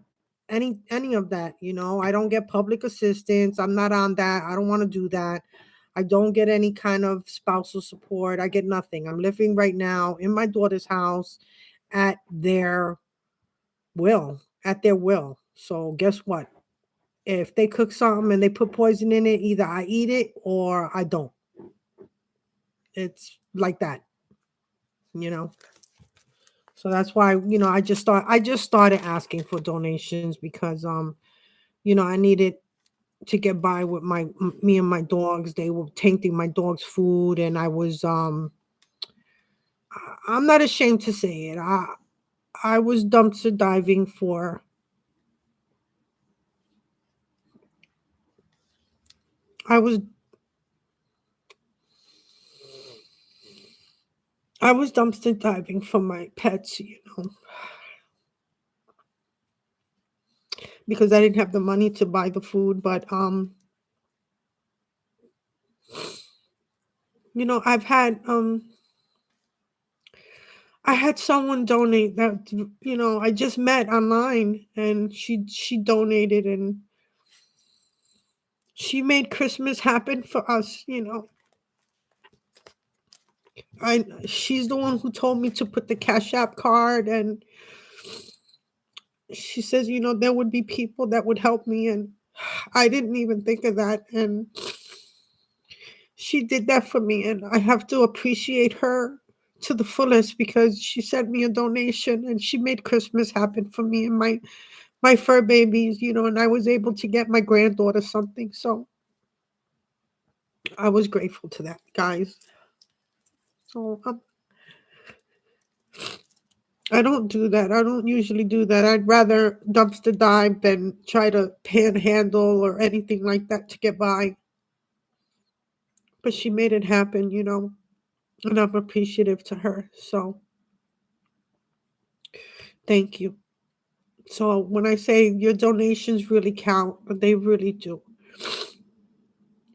any of that. I don't get public assistance. I'm not on that. I don't want to do that. I don't get any kind of spousal support. I get nothing. I'm living right now in my daughter's house at their will. So guess what? If they cook something and they put poison in it, either I eat it or I don't. It's like that, you know. So that's why, I just started asking for donations because I needed to get by with me and my dogs. They were tainting my dog's food, and I'm not ashamed to say it. I was dumpster diving for I was I was dumpster diving for my pets, because I didn't have the money to buy the food, but I had someone donate that I just met online, and she donated, and she made Christmas happen for us. She's the one who told me to put the Cash App card, and she says, there would be people that would help me, and I didn't even think of that, and she did that for me, and I have to appreciate her to the fullest because she sent me a donation and she made Christmas happen for me and my fur babies, and I was able to get my granddaughter something. So I was grateful to that, guys. So I don't do that. I don't usually do that. I'd rather dumpster dive than try to panhandle or anything like that to get by. But she made it happen, and I'm appreciative to her. So thank you. So when I say your donations really count, they really do.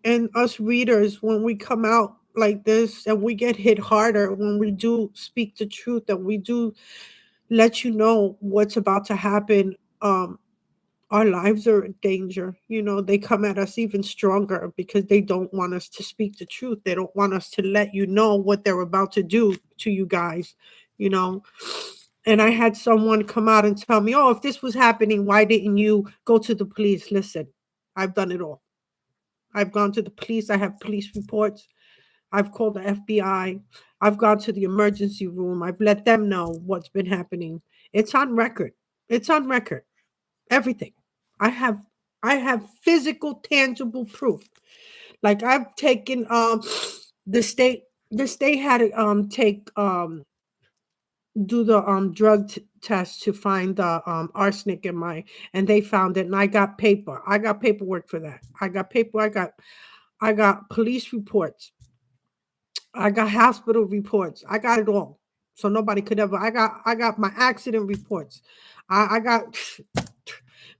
And us readers, when we come out like this and we get hit harder when we do speak the truth and we do let you know what's about to happen, our lives are in danger. They come at us even stronger because they don't want us to speak the truth. They don't want us to let you know what they're about to do to you guys, you know. And I had someone come out and tell me, oh, if this was happening, why didn't you go to the police? Listen, I've done it all. I've gone to the police. I have police reports. I've called the FBI. I've gone to the emergency room. I've let them know what's been happening. It's on record. It's on record. Everything. I have I have physical tangible proof. Like I've taken the state had to take do the test to find the arsenic in my, and they found it, and I got paper. I got paperwork for that. I got police reports. I got hospital reports. I got it all. So nobody could ever. I got my accident reports. I got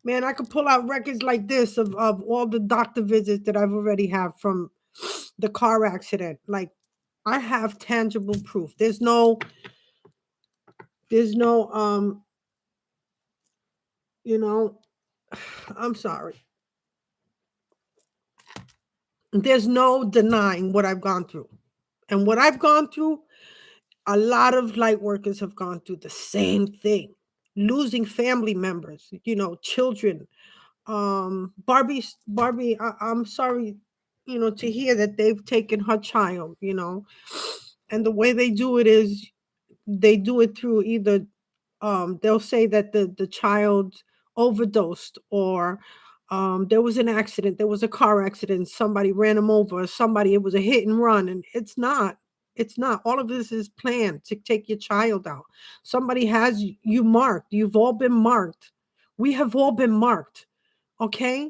man, I could pull out records like this of all the doctor visits that I've already have from the car accident. Like I have tangible proof. There's no you know, I'm sorry. There's no denying what I've gone through. And what I've gone through, a lot of light workers have gone through the same thing. Losing family members, children. Barbie, I'm sorry, to hear that they've taken her child, and the way they do it is they do it through either they'll say that the child overdosed, or there was an accident, there was a car accident, somebody ran him over, somebody, it was a hit and run, and it's not all of this is planned to take your child out. Somebody has you marked. You've all been marked. We have all been marked. Okay,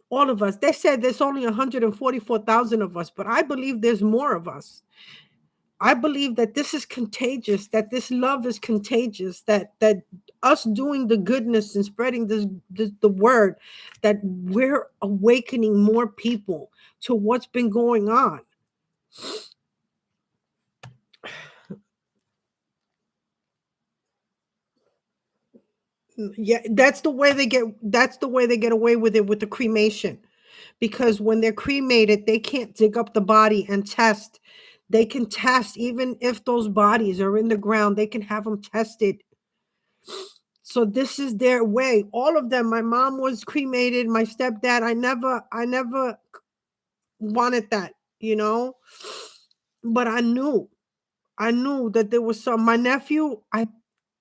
all of us. They said there's only 144,000 of us, but I believe there's more of us. I believe that this is contagious, that this love is contagious, that us doing the goodness and spreading the word, that we're awakening more people to what's been going on. Yeah, that's the way they get away with it with the cremation. Because when they're cremated, they can't dig up the body and test. They can test even if those bodies are in the ground, they can have them tested. So this is their way. All of them. My mom was cremated, my stepdad. I never wanted that, you know? But I knew that there was some. My nephew,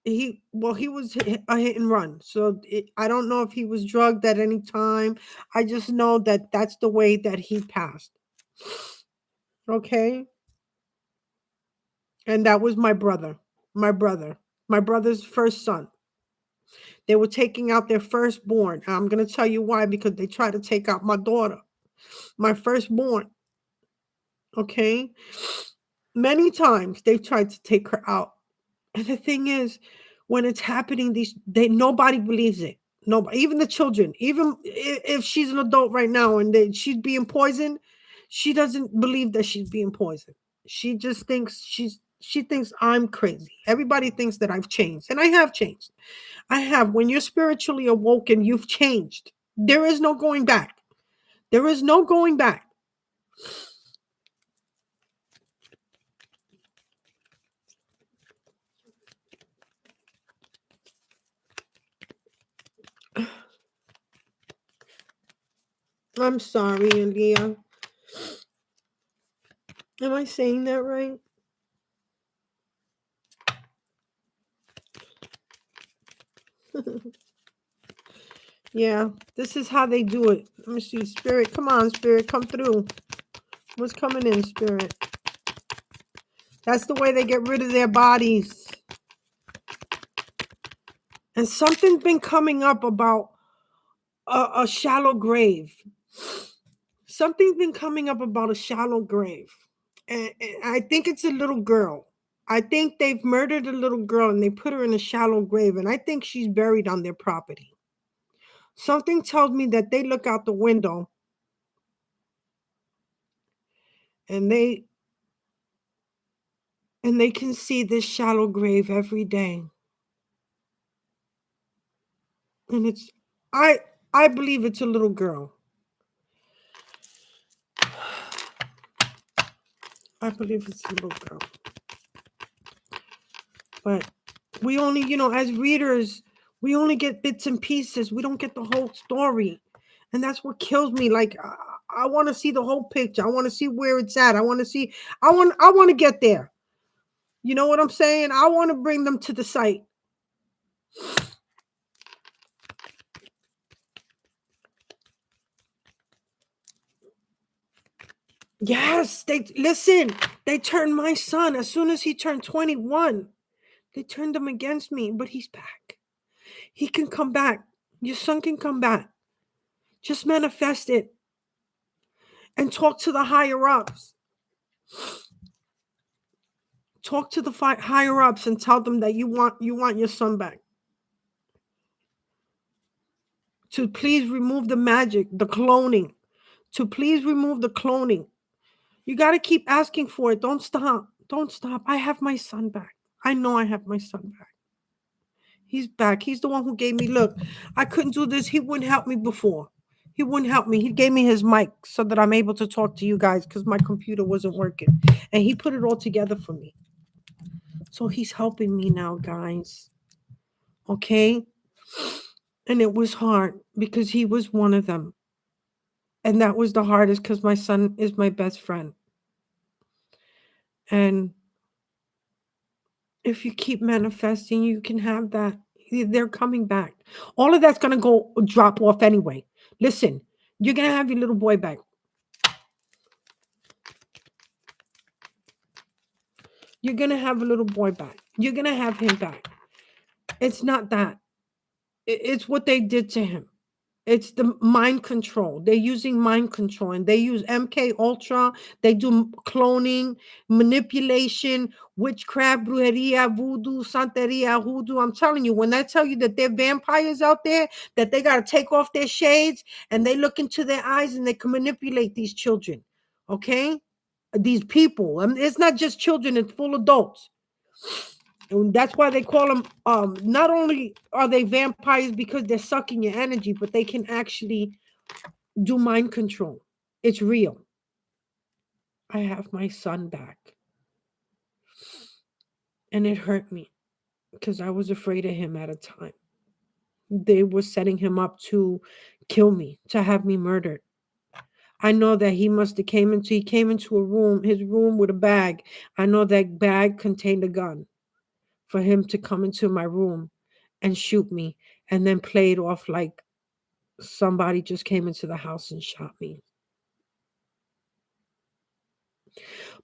he was a hit and run. So I don't know if he was drugged at any time. I just know that that's the way that he passed. Okay? And that was my brother. My brother. My brother's first son. They were taking out their firstborn. I'm going to tell you why, because they tried to take out my daughter, my firstborn. Okay? Many times they've tried to take her out. And the thing is, when it's happening, nobody believes it. Nobody, even the children, even if she's an adult right now and she's being poisoned, she doesn't believe that she's being poisoned. She just thinks she thinks I'm crazy. Everybody thinks that I've changed, and I have changed. I have. When you're spiritually awoken, you've changed. There is no going back. There is no going back. I'm sorry, Leah. Am I saying that right? Yeah, this is how they do it. Let me see. Spirit, come on, Spirit, come through. What's coming in, Spirit? That's the way they get rid of their bodies. And something's been coming up about a shallow grave. Something's been coming up about a shallow grave. And I think it's a little girl. I think they've murdered a little girl and they put her in a shallow grave. And I think she's buried on their property. Something tells me that they look out the window and they can see this shallow grave every day. And it's I believe it's a little girl. I believe it's a little girl. But we only, as readers, we only get bits and pieces. We don't get the whole story. And that's what kills me. Like I want to see the whole picture. I want to see where it's at. I want to get there. You know what I'm saying? I want to bring them to the site. Yes, they turned my son as soon as he turned 21. They turned him against me, but he's back. He can come back. Your son can come back. Just manifest it and talk to the higher ups. Talk to the higher ups and tell them that you want your son back. To please remove the magic, the cloning. To please remove the cloning. You got to keep asking for it. Don't stop. Don't stop. I have my son back. I know I have my son back. He's back. He's the one who gave me, look, I couldn't do this. He wouldn't help me before. He wouldn't help me. He gave me his mic so that I'm able to talk to you guys because my computer wasn't working. And he put it all together for me. So he's helping me now, guys. Okay? And it was hard because he was one of them. And that was the hardest because my son is my best friend. And if you keep manifesting, you can have that. They're coming back. All of that's going to go drop off anyway. Listen, you're going to have your little boy back. You're going to have a little boy back. You're going to have him back. It's not that. It's what they did to him. It's the mind control. They're using mind control and they use MK Ultra. They do cloning, manipulation, witchcraft, brujeria, voodoo, santeria, hoodoo. I'm telling you, when I tell you that they're vampires out there, that they got to take off their shades and they look into their eyes and they can manipulate these children. Okay? These people. It's not just children, it's full adults. And that's why they call them, not only are they vampires because they're sucking your energy, but they can actually do mind control. It's real. I have my son back. And it hurt me because I was afraid of him at a time. They were setting him up to kill me, to have me murdered. I know that he came into a room, his room with a bag. I know that bag contained a gun. For him to come into my room and shoot me and then play it off like somebody just came into the house and shot me.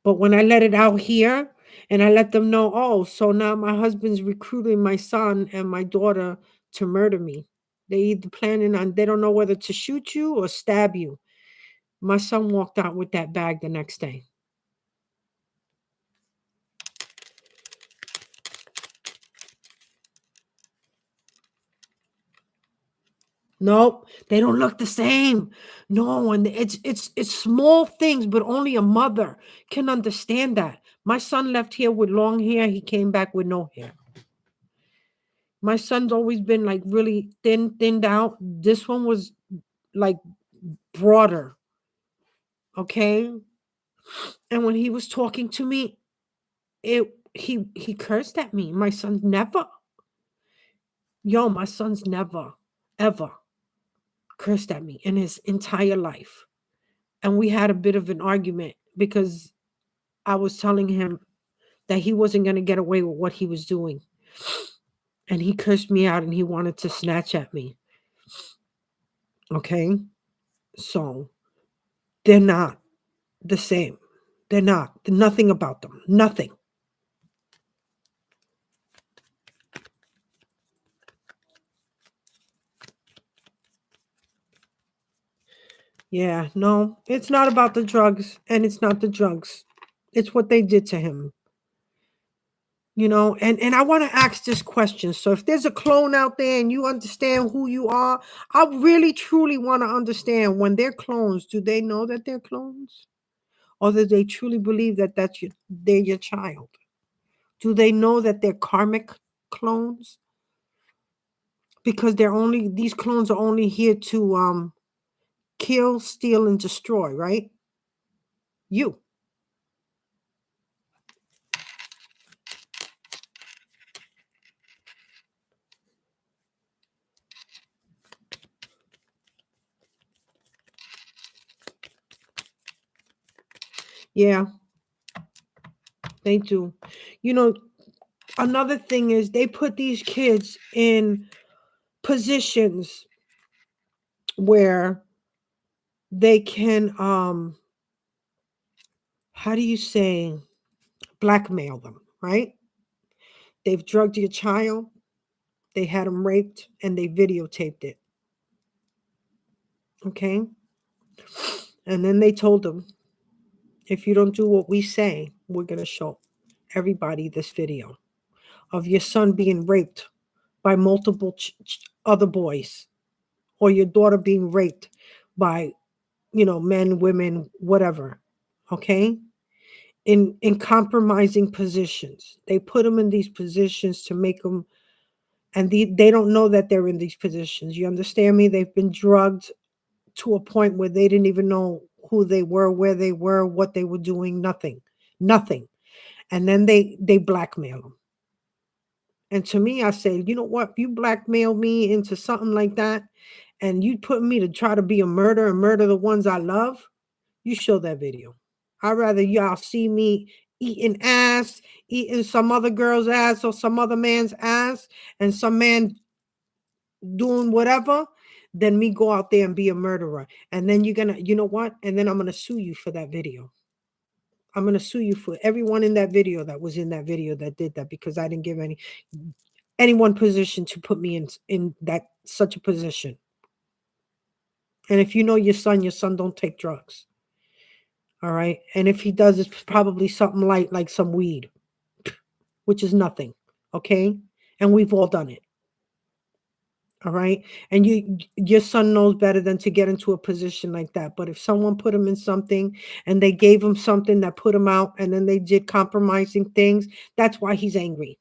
But when I let it out here and I let them know, oh, so now my husband's recruiting my son and my daughter to murder me. They either planning on, they don't know whether to shoot you or stab you. My son walked out with that bag the next day. Nope, they don't look the same. No, and it's small things, but only a mother can understand that. My son left here with long hair, he came back with no hair. My son's always been like really thinned out. This one was like broader. Okay? And when he was talking to me, he cursed at me. My son's never ever cursed at me in his entire life. And we had a bit of an argument because I was telling him that he wasn't going to get away with what he was doing. And he cursed me out and he wanted to snatch at me. Okay? So they're not the same. They're not. Nothing about them. Nothing. Yeah, no, it's not about the drugs, and it's not the drugs. It's what they did to him. And I want to ask this question. So if there's a clone out there and you understand who you are, I really truly want to understand, when they're clones, do they know that they're clones? Or do they truly believe that they're your child? Do they know that they're karmic clones? Because these clones are only here to kill, steal, and destroy, right? You. Yeah, they do. You know, Another thing is they put these kids in positions where they can how do you say, blackmail them, right? They've drugged your child, they had him raped, and they videotaped it. Okay? And then they told them, if you don't do what we say, we're going to show everybody this video of your son being raped by multiple other boys, or your daughter being raped by, men, women, whatever. Okay? In compromising positions. They put them in these positions to make them, and they don't know that they're in these positions. You understand me? They've been drugged to a point where they didn't even know who they were, where they were, what they were doing, nothing. And then they blackmail them. And to me, I say, you know what? If you blackmail me into something like that, and you put me to try to be a murderer and murder the ones I love, you show that video. I'd rather y'all see me eating ass, eating some other girl's ass or some other man's ass, and some man doing whatever, than me go out there and be a murderer. And then you know what? And then I'm gonna sue you for that video. I'm gonna sue you for everyone in that video that was in that video that did that, because I didn't give anyone position to put me in that such a position. And if you know your son don't take drugs. All right. And if he does, it's probably something light, like some weed, which is nothing. Okay. And we've all done it. All right. And your son knows better than to get into a position like that. But if someone put him in something and they gave him something that put him out, and then they did compromising things, that's why he's angry.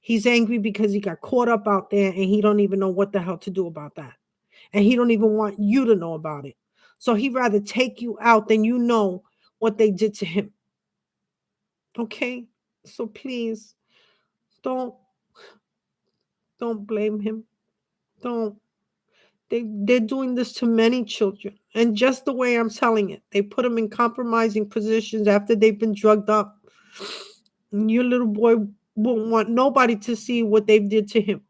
He's angry because he got caught up out there, and he don't even know what the hell to do about that. And he don't even want you to know about it. So he'd rather take you out than you know what they did to him. Okay? So please don't don't blame him. Don't. They're doing this to many children. And just the way I'm telling it, they put them in compromising positions after they've been drugged up. And your little boy won't want nobody to see what they did to him.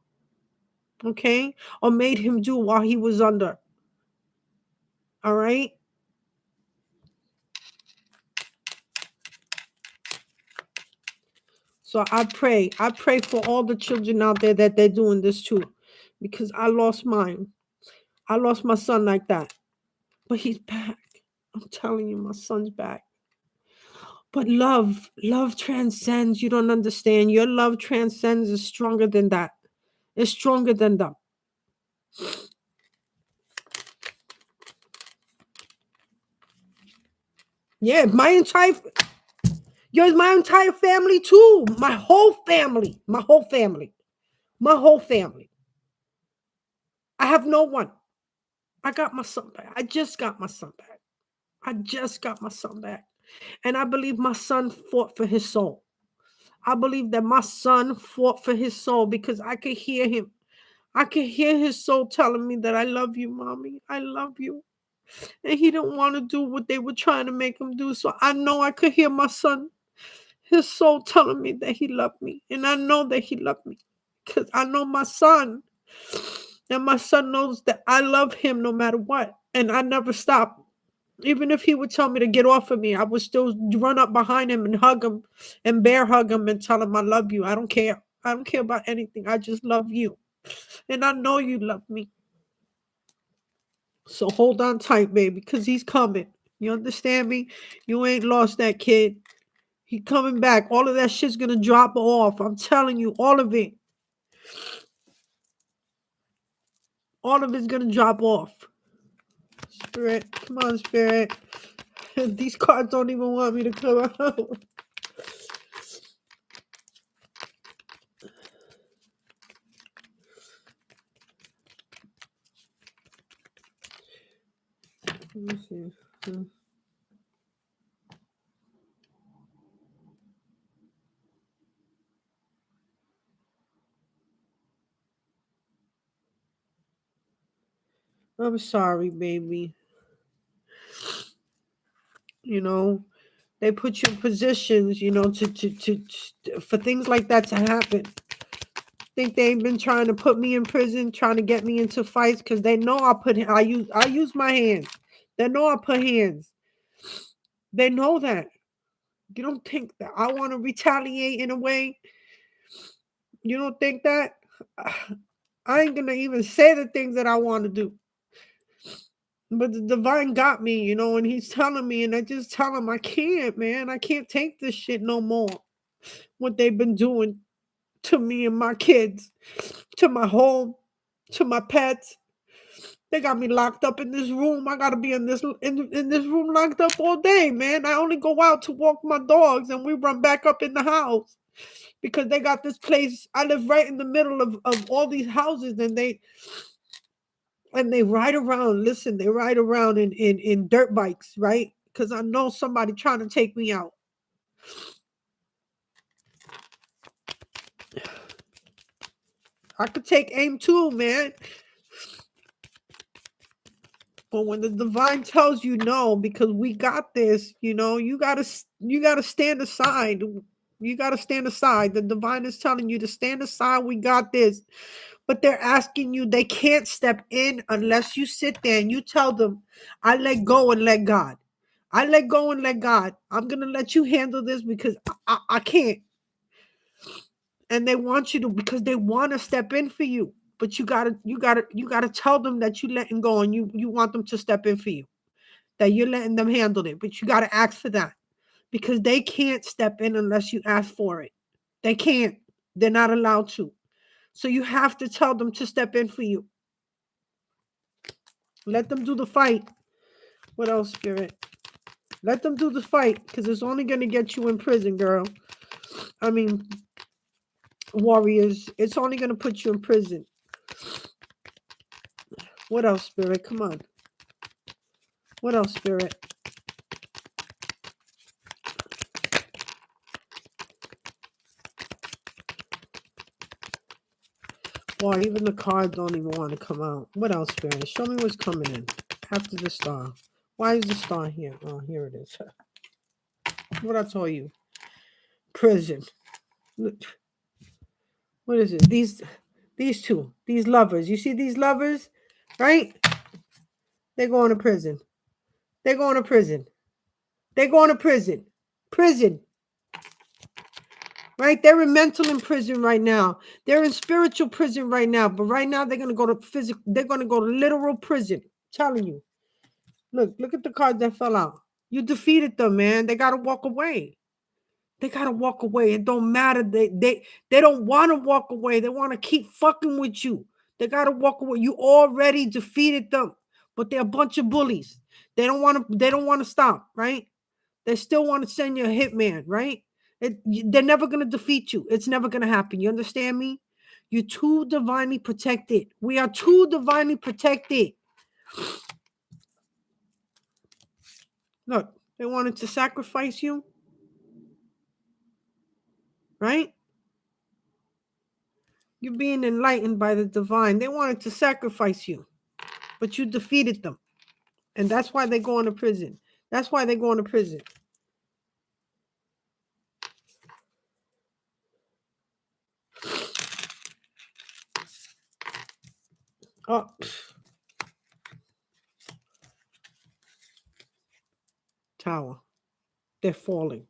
Okay? Or made him do while he was under. All right? So I pray for all the children out there that they're doing this too, because I lost mine. I lost my son like that, but he's back. I'm telling you, my son's back. But love transcends. You don't understand. Your love transcends, is stronger than that. It's stronger than that. Yeah, my entire family too. My whole family. My whole family. My whole family. I have no one. I got my son back. I just got my son back. I just got my son back. And I believe my son fought for his soul. I believe that my son fought for his soul, because I could hear him. I could hear his soul telling me that I love you, mommy. I love you. And he didn't want to do what they were trying to make him do. So I know I could hear my son, his soul telling me that he loved me. And I know that he loved me, because I know my son. And my son knows that I love him no matter what. And I never stop. Even if he would tell me to get off of me, I would still run up behind him and hug him and bear hug him and tell him I love you. I don't care. I don't care about anything. I just love you. And I know you love me. So hold on tight, baby, because he's coming. You understand me? You ain't lost that kid. He coming back. All of that shit's gonna drop off. I'm telling you, all of it. All of it's gonna drop off. Spirit, come on, Spirit. These cards don't even want me to come out. Let me see. I'm sorry, baby. You know, they put you in positions, you know, to for things like that to happen. Think they've been trying to put me in prison, trying to get me into fights because they know I use my hands. They know I put hands. They know that. You don't think that I want to retaliate in a way? You don't think that? I ain't gonna even say the things that I want to do. But the divine got me, you know, and he's telling me, and I just tell him I can't, man. I can't take this shit no more. What they've been doing to me and my kids, to my home, to my pets. They got me locked up in this room. I gotta be in this room locked up all day, man. I only go out to walk my dogs, and we run back up in the house because they got this place. I live right in the middle of all these houses, and they ride around. Listen, they ride around in dirt bikes, right? Because I know somebody trying to take me out. I could take aim too, man. But when the divine tells you no, because we got this, you know, you gotta stand aside. You gotta stand aside. The divine is telling you to stand aside. We got this. But they're asking you, they can't step in unless you sit there and you tell them, I let go and let God. I let go and let God. I'm gonna let you handle this because I can't. And they want you to, because they want to step in for you. But you gotta tell them that you letting go and you want them to step in for you. That you're letting them handle it. But you gotta ask for that. Because they can't step in unless you ask for it. They can't. They're not allowed to. So you have to tell them to step in for you. Let them do the fight. What else, Spirit? Let them do the fight because it's only going to get you in prison, girl. I mean, warriors, it's only going to put you in prison. What else, Spirit? Come on. What else, Spirit? Boy, even the cards don't even want to come out. What else, Spirit? Show me what's coming in after the star. Why is the star here? Oh, here it is. What I told you. Prison. What is it? These two. These lovers. You see these lovers? Right? They're going to prison. They're going to prison. They're going to prison. Prison. Right? They're in mental in prison right now. They're in spiritual prison right now. But right now they're gonna go to physical, they're gonna go to literal prison. I'm telling you. Look at the cards that fell out. You defeated them, man. They gotta walk away. They gotta walk away. It don't matter. They don't want to walk away. They want to keep fucking with you. They gotta walk away. You already defeated them, but they're a bunch of bullies. They don't want to stop, right? They still want to send you a hitman, right? They're never going to defeat you. It's never going to happen. You understand me? You're too divinely protected. We are too divinely protected. Look, they wanted to sacrifice you, right? You're being enlightened by the divine. They wanted to sacrifice you, but you defeated them. And that's why they're going to prison. That's why they're going to prison. Oh, Tower. They're falling.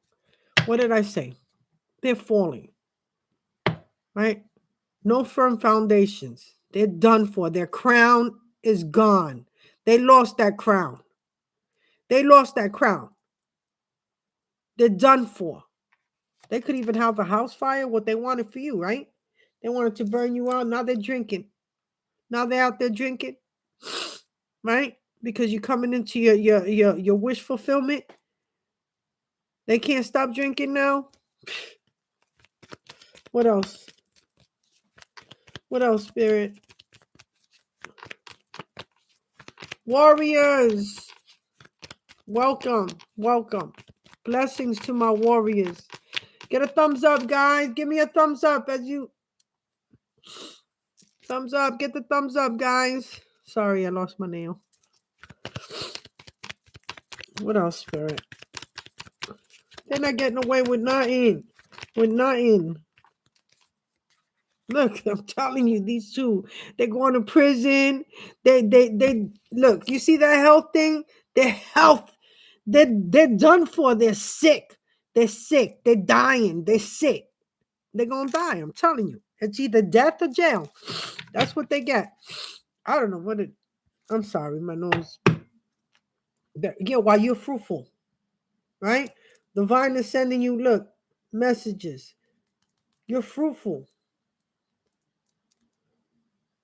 What did I say? They're falling. Right? No firm foundations. They're done for. Their crown is gone. They lost that crown. They lost that crown. They're done for. They could even have a house fire, what they wanted for you, right? They wanted to burn you out. Now they're drinking. Now they're out there drinking, right? Because you're coming into your wish fulfillment. They can't stop drinking now. What else? What else, Spirit? Warriors, welcome, welcome. Blessings to my warriors. Get a thumbs up, guys. Give me a thumbs up as you... Thumbs up. Get the thumbs up, guys. Sorry, I lost my nail. What else, Spirit? They're not getting away with nothing. With nothing. Look, I'm telling you, these two, they're going to prison. They look, you see that health thing? Their health, they're done for. They're sick. They're sick. They're dying. They're sick. They're gonna die. I'm telling you. It's either death or jail. That's what they get. I don't know what it. I'm sorry, my nose. Yeah, while you're fruitful, right? The vine is sending you, look, messages. You're fruitful.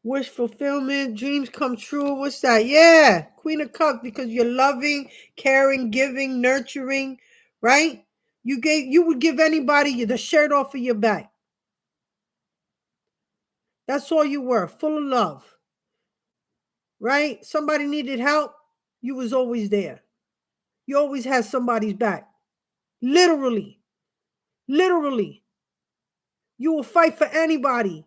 Wish fulfillment, dreams come true. What's that? Yeah, Queen of Cups, because you're loving, caring, giving, nurturing, right? You would give anybody the shirt off of your back. That's all you were, full of love, right? Somebody needed help, you was always there. You always had somebody's back. Literally. Literally. You will fight for anybody.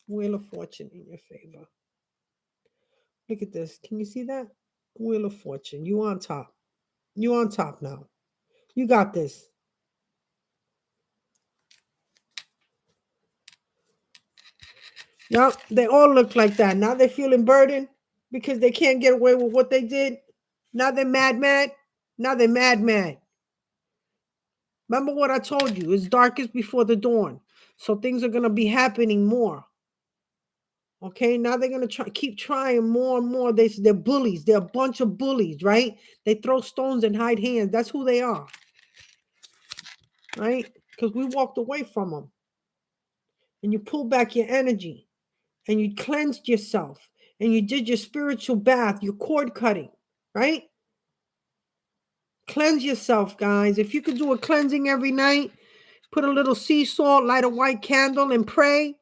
Wheel of Fortune in your favor. Look at this. Can you see that? Wheel of Fortune. You on top. You on top now. You got this. Yep, they all look like that. Now they're feeling burdened because they can't get away with what they did. Now they're mad. Now they're mad. Remember what I told you. It's darkest before the dawn. So things are going to be happening more. Okay, now they're going to keep trying more and more. They're bullies. They're a bunch of bullies, right? They throw stones and hide hands. That's who they are. Right? Because we walked away from them. And you pull back your energy. And you cleansed yourself. And you did your spiritual bath, your cord cutting. Right? Cleanse yourself, guys. If you could do a cleansing every night, put a little sea salt, light a white candle, and pray.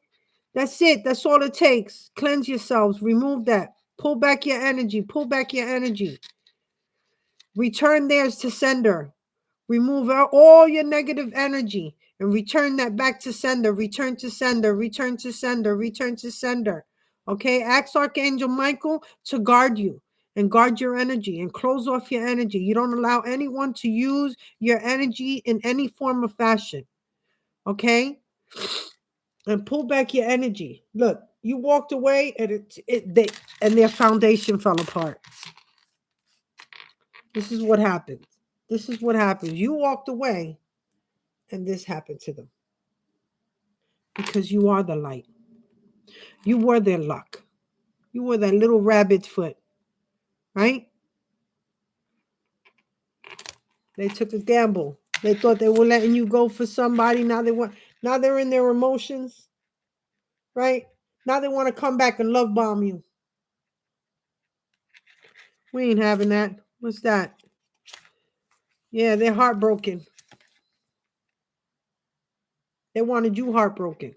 That's it. That's all it takes. Cleanse yourselves. Remove that. Pull back your energy. Pull back your energy. Return theirs to sender. Remove all your negative energy and return that back to sender. Return to sender. Return to sender. Return to sender. Okay? Ask Archangel Michael to guard you and guard your energy and close off your energy. You don't allow anyone to use your energy in any form or fashion. Okay? And pull back your energy. Look, you walked away and their foundation fell apart. This is what happened. This is what happens. You walked away and this happened to them. Because you are the light. You were their luck. You were that little rabbit's foot. Right? They took a gamble. They thought they were letting you go for somebody. Now they're in their emotions. Right? Now they want to come back and love bomb you. We ain't having that. What's that? Yeah, they're heartbroken. They wanted you heartbroken.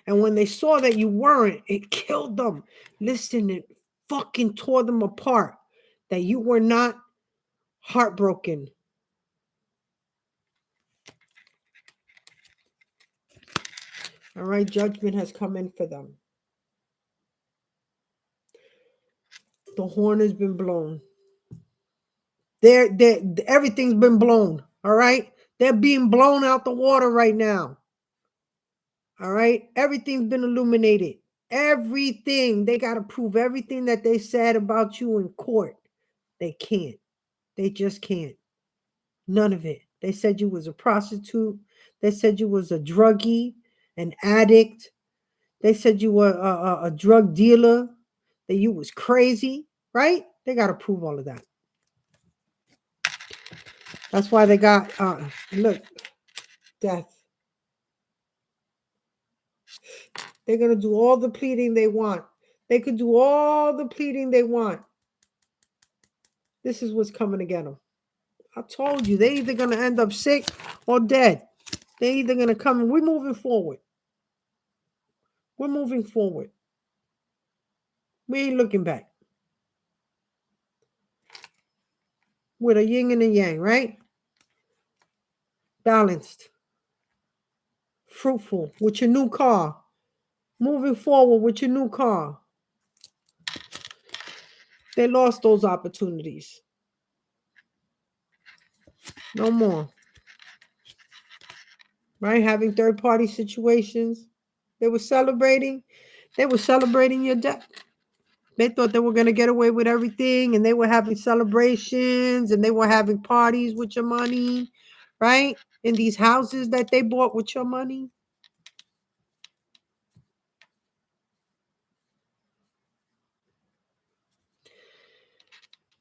And when they saw that you weren't, it killed them. Listen, it fucking tore them apart. That you were not heartbroken. All right, judgment has come in for them. The horn has been blown. Everything's been blown. All right? They're being blown out the water right now. All right? Everything's been illuminated. Everything. They got to prove everything that they said about you in court. They can't. They just can't. None of it. They said you was a prostitute. They said you was a druggie, an addict. They said you were a drug dealer, that you was crazy, right? They got to prove all of that. That's why they got, look, death. They're going to do all the pleading they want. They could do all the pleading they want. This is what's coming to get them. I told you, they're either going to end up sick or dead. They're either going to come, and we're moving forward. We're moving forward. We ain't looking back. With a yin and a yang, right? Balanced. Fruitful with your new car. Moving forward with your new car. They lost those opportunities. No more. Right? Having third-party situations. They were celebrating your death. They thought they were going to get away with everything, and they were having celebrations, and they were having parties with your money, right? In these houses that they bought with your money.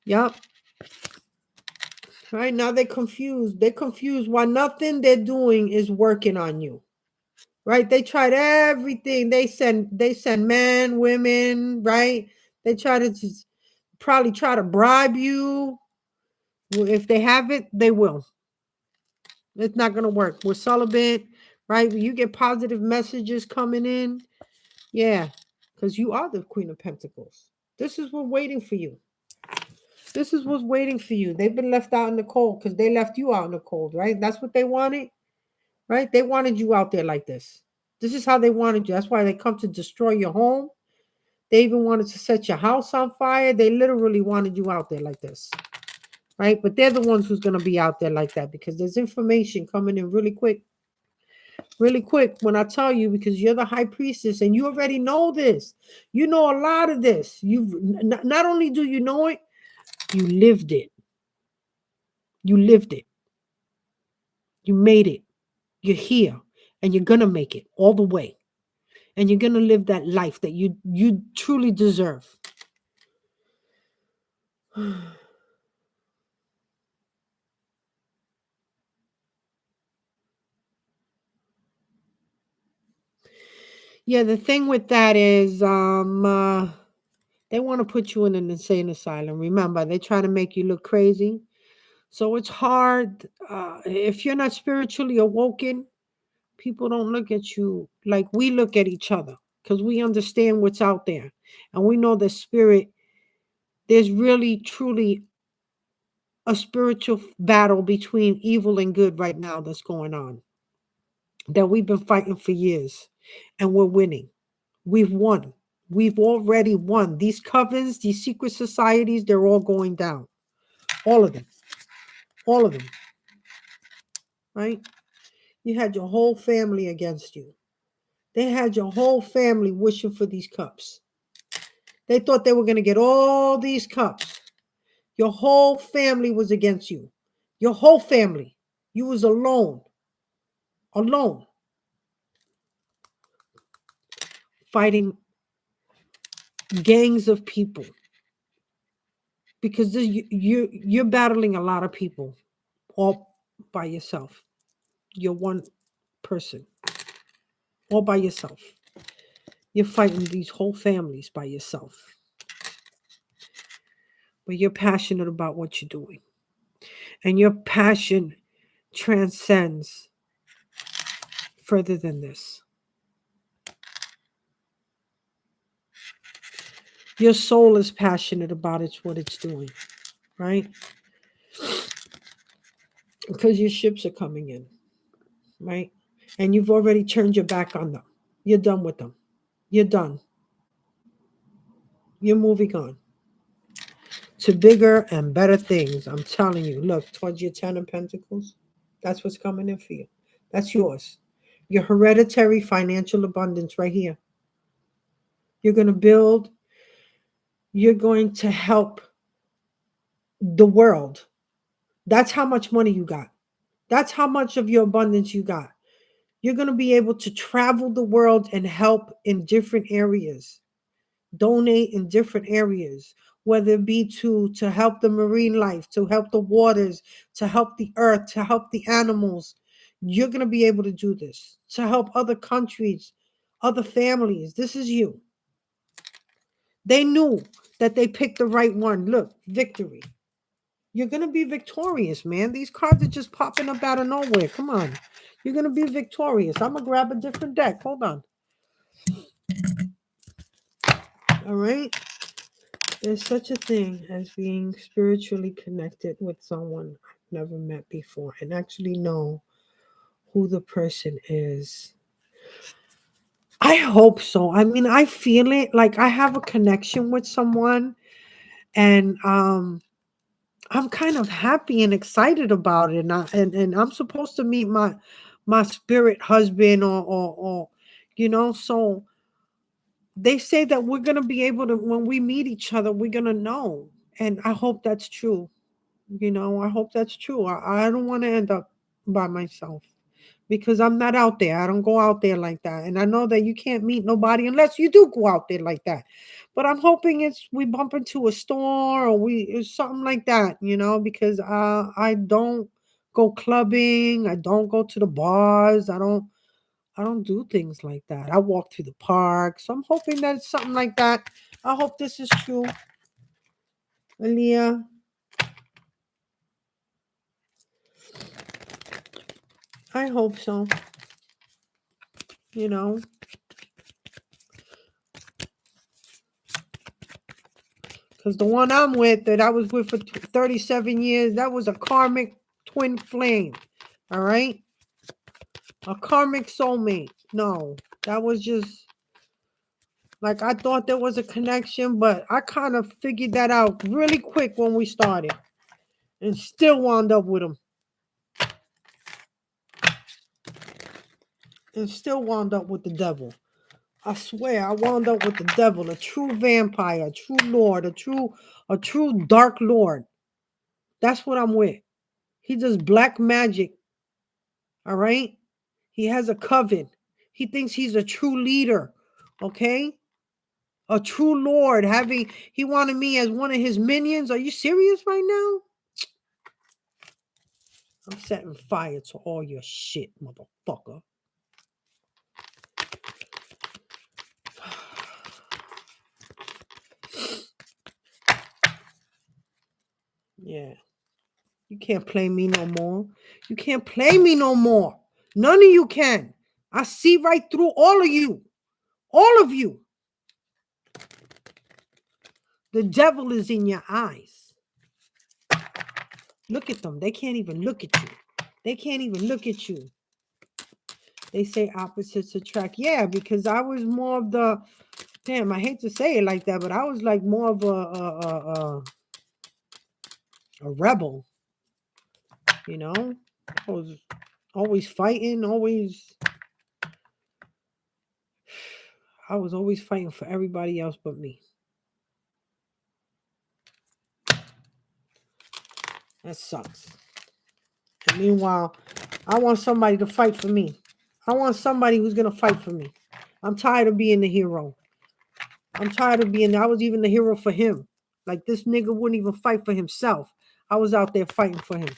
Yep. Right now they're confused. They're confused why nothing they're doing is working on you. Right? They tried everything. They send men, women, right? They try to just probably try to bribe you. If they have it, they will. It's not going to work. We're celibate, right? When you get positive messages coming in, yeah, because you are the Queen of Pentacles. This is what's waiting for you. This is what's waiting for you. They've been left out in the cold because they left you out in the cold, right? That's what they wanted, right? They wanted you out there like this. This is how they wanted you. That's why they come to destroy your home. They even wanted to set your house on fire. They literally wanted you out there like this, right? But they're the ones who's going to be out there like that because there's information coming in really quick. Really quick when I tell you, because you're the high priestess and you already know this. You know a lot of this. You've not only do you know it, you lived it. You lived it. You made it. You're here and you're going to make it all the way. And you're going to live that life that you truly deserve. Yeah, the thing with that is they want to put you in an insane asylum. Remember, they try to make you look crazy. So it's hard. If you're not spiritually awoken, people don't look at you like we look at each other because we understand what's out there. And we know the spirit. There's really, truly a spiritual battle between evil and good right now that's going on. That we've been fighting for years. And we're winning. We've won. We've already won. These covens, these secret societies, they're all going down. All of them. All of them. Right? You had your whole family against you. They had your whole family wishing for these cups. They thought they were going to get all these cups. Your whole family was against you. Your whole family. You was alone. Alone. Fighting gangs of people. Because you're battling a lot of people all by yourself. You're one person. All by yourself. You're fighting these whole families by yourself. But you're passionate about what you're doing. And your passion transcends further than this. Your soul is passionate about what it's doing, right? Because your ships are coming in, right? And you've already turned your back on them. You're done with them. You're done. You're moving on to bigger and better things. I'm telling you, look, towards your 10 of Pentacles, that's what's coming in for you. That's yours. Your hereditary financial abundance right here. You're going to build. You're going to help the world. That's how much money you got. That's how much of your abundance you got. You're going to be able to travel the world and help in different areas, donate in different areas, whether it be to help the marine life, to help the waters, to help the earth, to help the animals. You're going to be able to do this, to help other countries, other families. This is you. They knew that they picked the right one. Look, victory. You're going to be victorious, man. These cards are just popping up out of nowhere. Come on. You're going to be victorious. I'm going to grab a different deck. Hold on. All right. There's such a thing as being spiritually connected with someone I've never met before and actually know who the person is. I hope so. I mean, I feel it like I have a connection with someone, and I'm kind of happy and excited about it. And I'm supposed to meet my spirit husband, or so they say that we're gonna be able to, when we meet each other, we're gonna know. And I hope that's true. I hope that's true. I don't want to end up by myself because I'm not out there. I don't go out there like that. And I know that you can't meet nobody unless you do go out there like that. But I'm hoping it's we bump into a store, or it's something like that, because I don't go clubbing. I don't go to the bars. I don't do things like that. I walk through the park. So I'm hoping that it's something like that. I hope this is true. Aaliyah. I hope so. You know. Because the one I'm with, that I was with for 37 years, that was a karmic twin flame. All right? A karmic soulmate. No, that was just like I thought there was a connection, but I kind of figured that out really quick when we started and still wound up with him. And still wound up with the devil. I swear, I wound up with the devil, a true vampire, a true lord, a true dark lord. That's what I'm with. He does black magic. All right? He has a coven. He thinks he's a true leader. Okay? A true lord. He wanted me as one of his minions. Are you serious right now? I'm setting fire to all your shit, motherfucker. Yeah. You can't play me no more. You can't play me no more. None of you can. I see right through all of you. All of you. The devil is in your eyes. Look at them. They can't even look at you. They can't even look at you. They say opposites attract. Yeah, because I was more of the, damn, I hate to say it like that, but I was like more of a rebel. I was always fighting, I was always fighting for everybody else but me. That sucks. And meanwhile, I want somebody to fight for me. I want somebody who's going to fight for me. I'm tired of being the hero. I was even the hero for him. Like, this nigga wouldn't even fight for himself. I was out there fighting for him.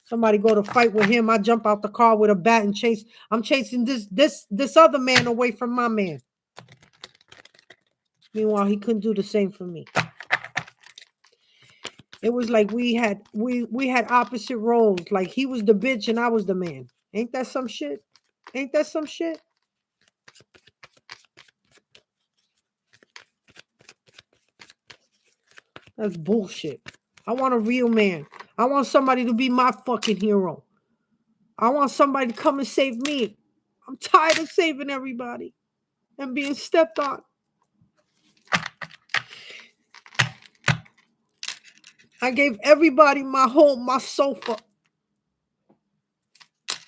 Somebody go to fight with him, I jump out the car with a bat and chase. I'm chasing this other man away from my man. Meanwhile, he couldn't do the same for me. It was like we had opposite roles. Like, he was the bitch and I was the man. Ain't that some shit? Ain't that some shit? That's bullshit. I want a real man. I want somebody to be my fucking hero. I want somebody to come and save me. I'm tired of saving everybody and being stepped on. I gave everybody my home, my sofa,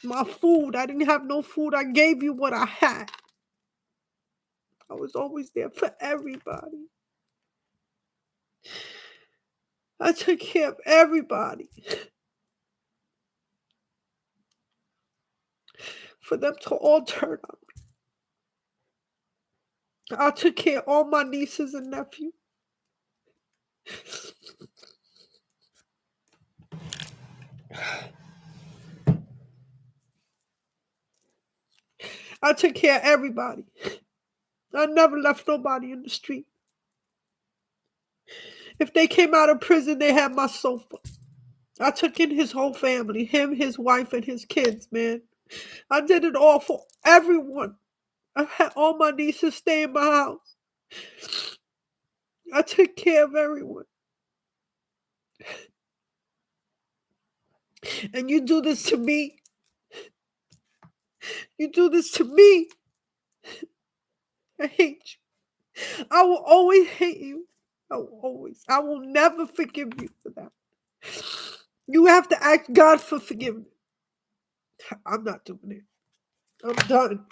my food. I didn't have no food. I gave you what I had. I was always there for everybody. I took care of everybody. for them to all turn on me. I took care of all my nieces and nephews. I took care of everybody. I never left nobody in the street. If they came out of prison, they had my sofa. I took in his whole family, him, his wife, and his kids, man. I did it all for everyone. I had all my nieces stay in my house. I took care of everyone. And you do this to me. You do this to me. I hate you. I will always hate you. I will never forgive you for that. You have to ask God for forgiveness. I'm not doing it. I'm done.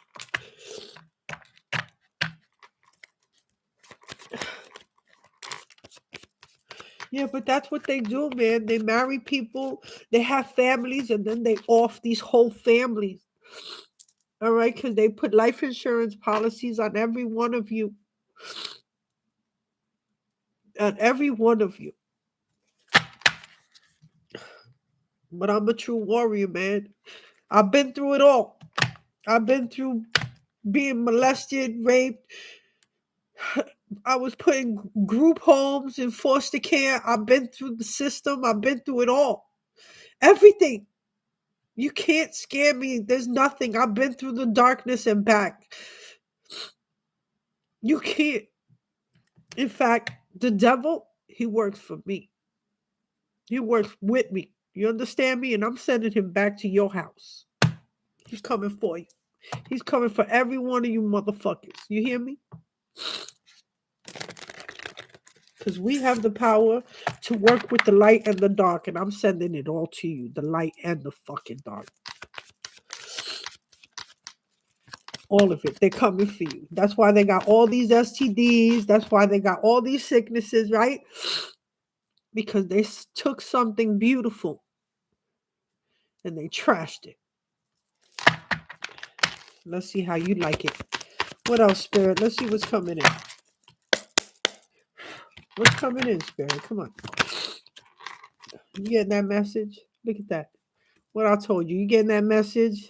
Yeah, but that's what they do, man. They marry people, they have families, and then they off these whole families. All right, because they put life insurance policies on every one of you. On every one of you. But I'm a true warrior, man. I've been through it all. I've been through being molested, raped. I was put in group homes in foster care. I've been through the system. I've been through it all. Everything. You can't scare me. There's nothing. I've been through the darkness and back. You can't. In fact, the devil, he works for me. He works with me. You understand me? And I'm sending him back to your house. He's coming for you. He's coming for every one of you motherfuckers. You hear me? Because we have the power to work with the light and the dark, and I'm sending it all to you, the light and the fucking dark. All of it. They're coming for you. That's why they got all these STDs. That's why they got all these sicknesses, right? Because they took something beautiful and they trashed it. Let's see how you like it. What else, Spirit? Let's see what's coming in. What's coming in, Spirit? Come on. You getting that message? Look at that. What I told you. You getting that message?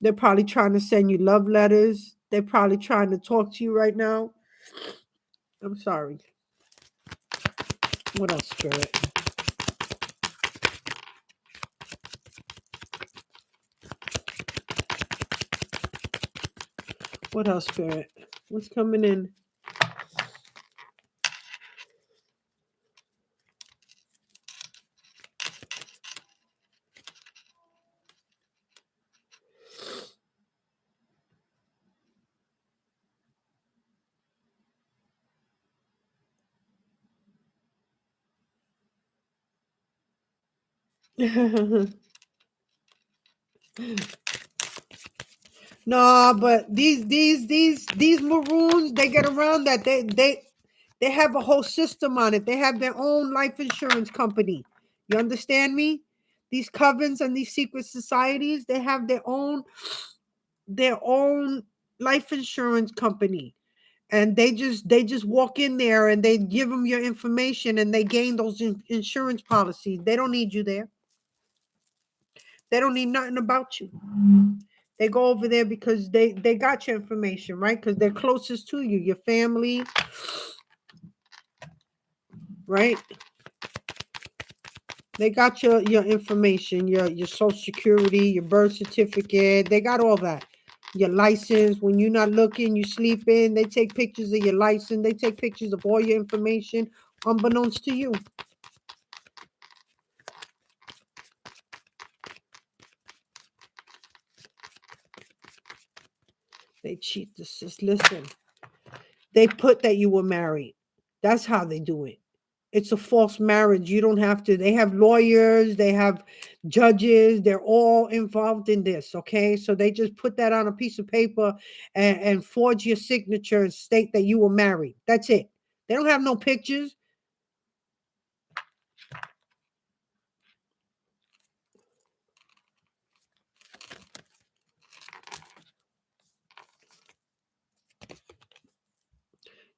They're probably trying to send you love letters. They're probably trying to talk to you right now. I'm sorry. What else, Spirit? What else, Spirit? What's coming in? No, but these maroons, they get around that. They have a whole system on it. They have their own life insurance company. You understand me? These covens and these secret societies, they have their own life insurance company. And they just walk in there and they give them your information and they gain those insurance policies. They don't need you there. They don't need nothing about you. They go over there because they got your information, right? Because they're closest to you, your family, right? They got your information, your social security, your birth certificate. They got all that. Your license. When you're not looking, you sleeping. They take pictures of your license. They take pictures of all your information, unbeknownst to you. They cheat the system. Listen, they put that you were married. That's how they do it. It's a false marriage. You don't have to. They have lawyers, they have judges, they're all involved in this. Okay. So they just put that on a piece of paper and forge your signature and state that you were married. That's it. They don't have no pictures.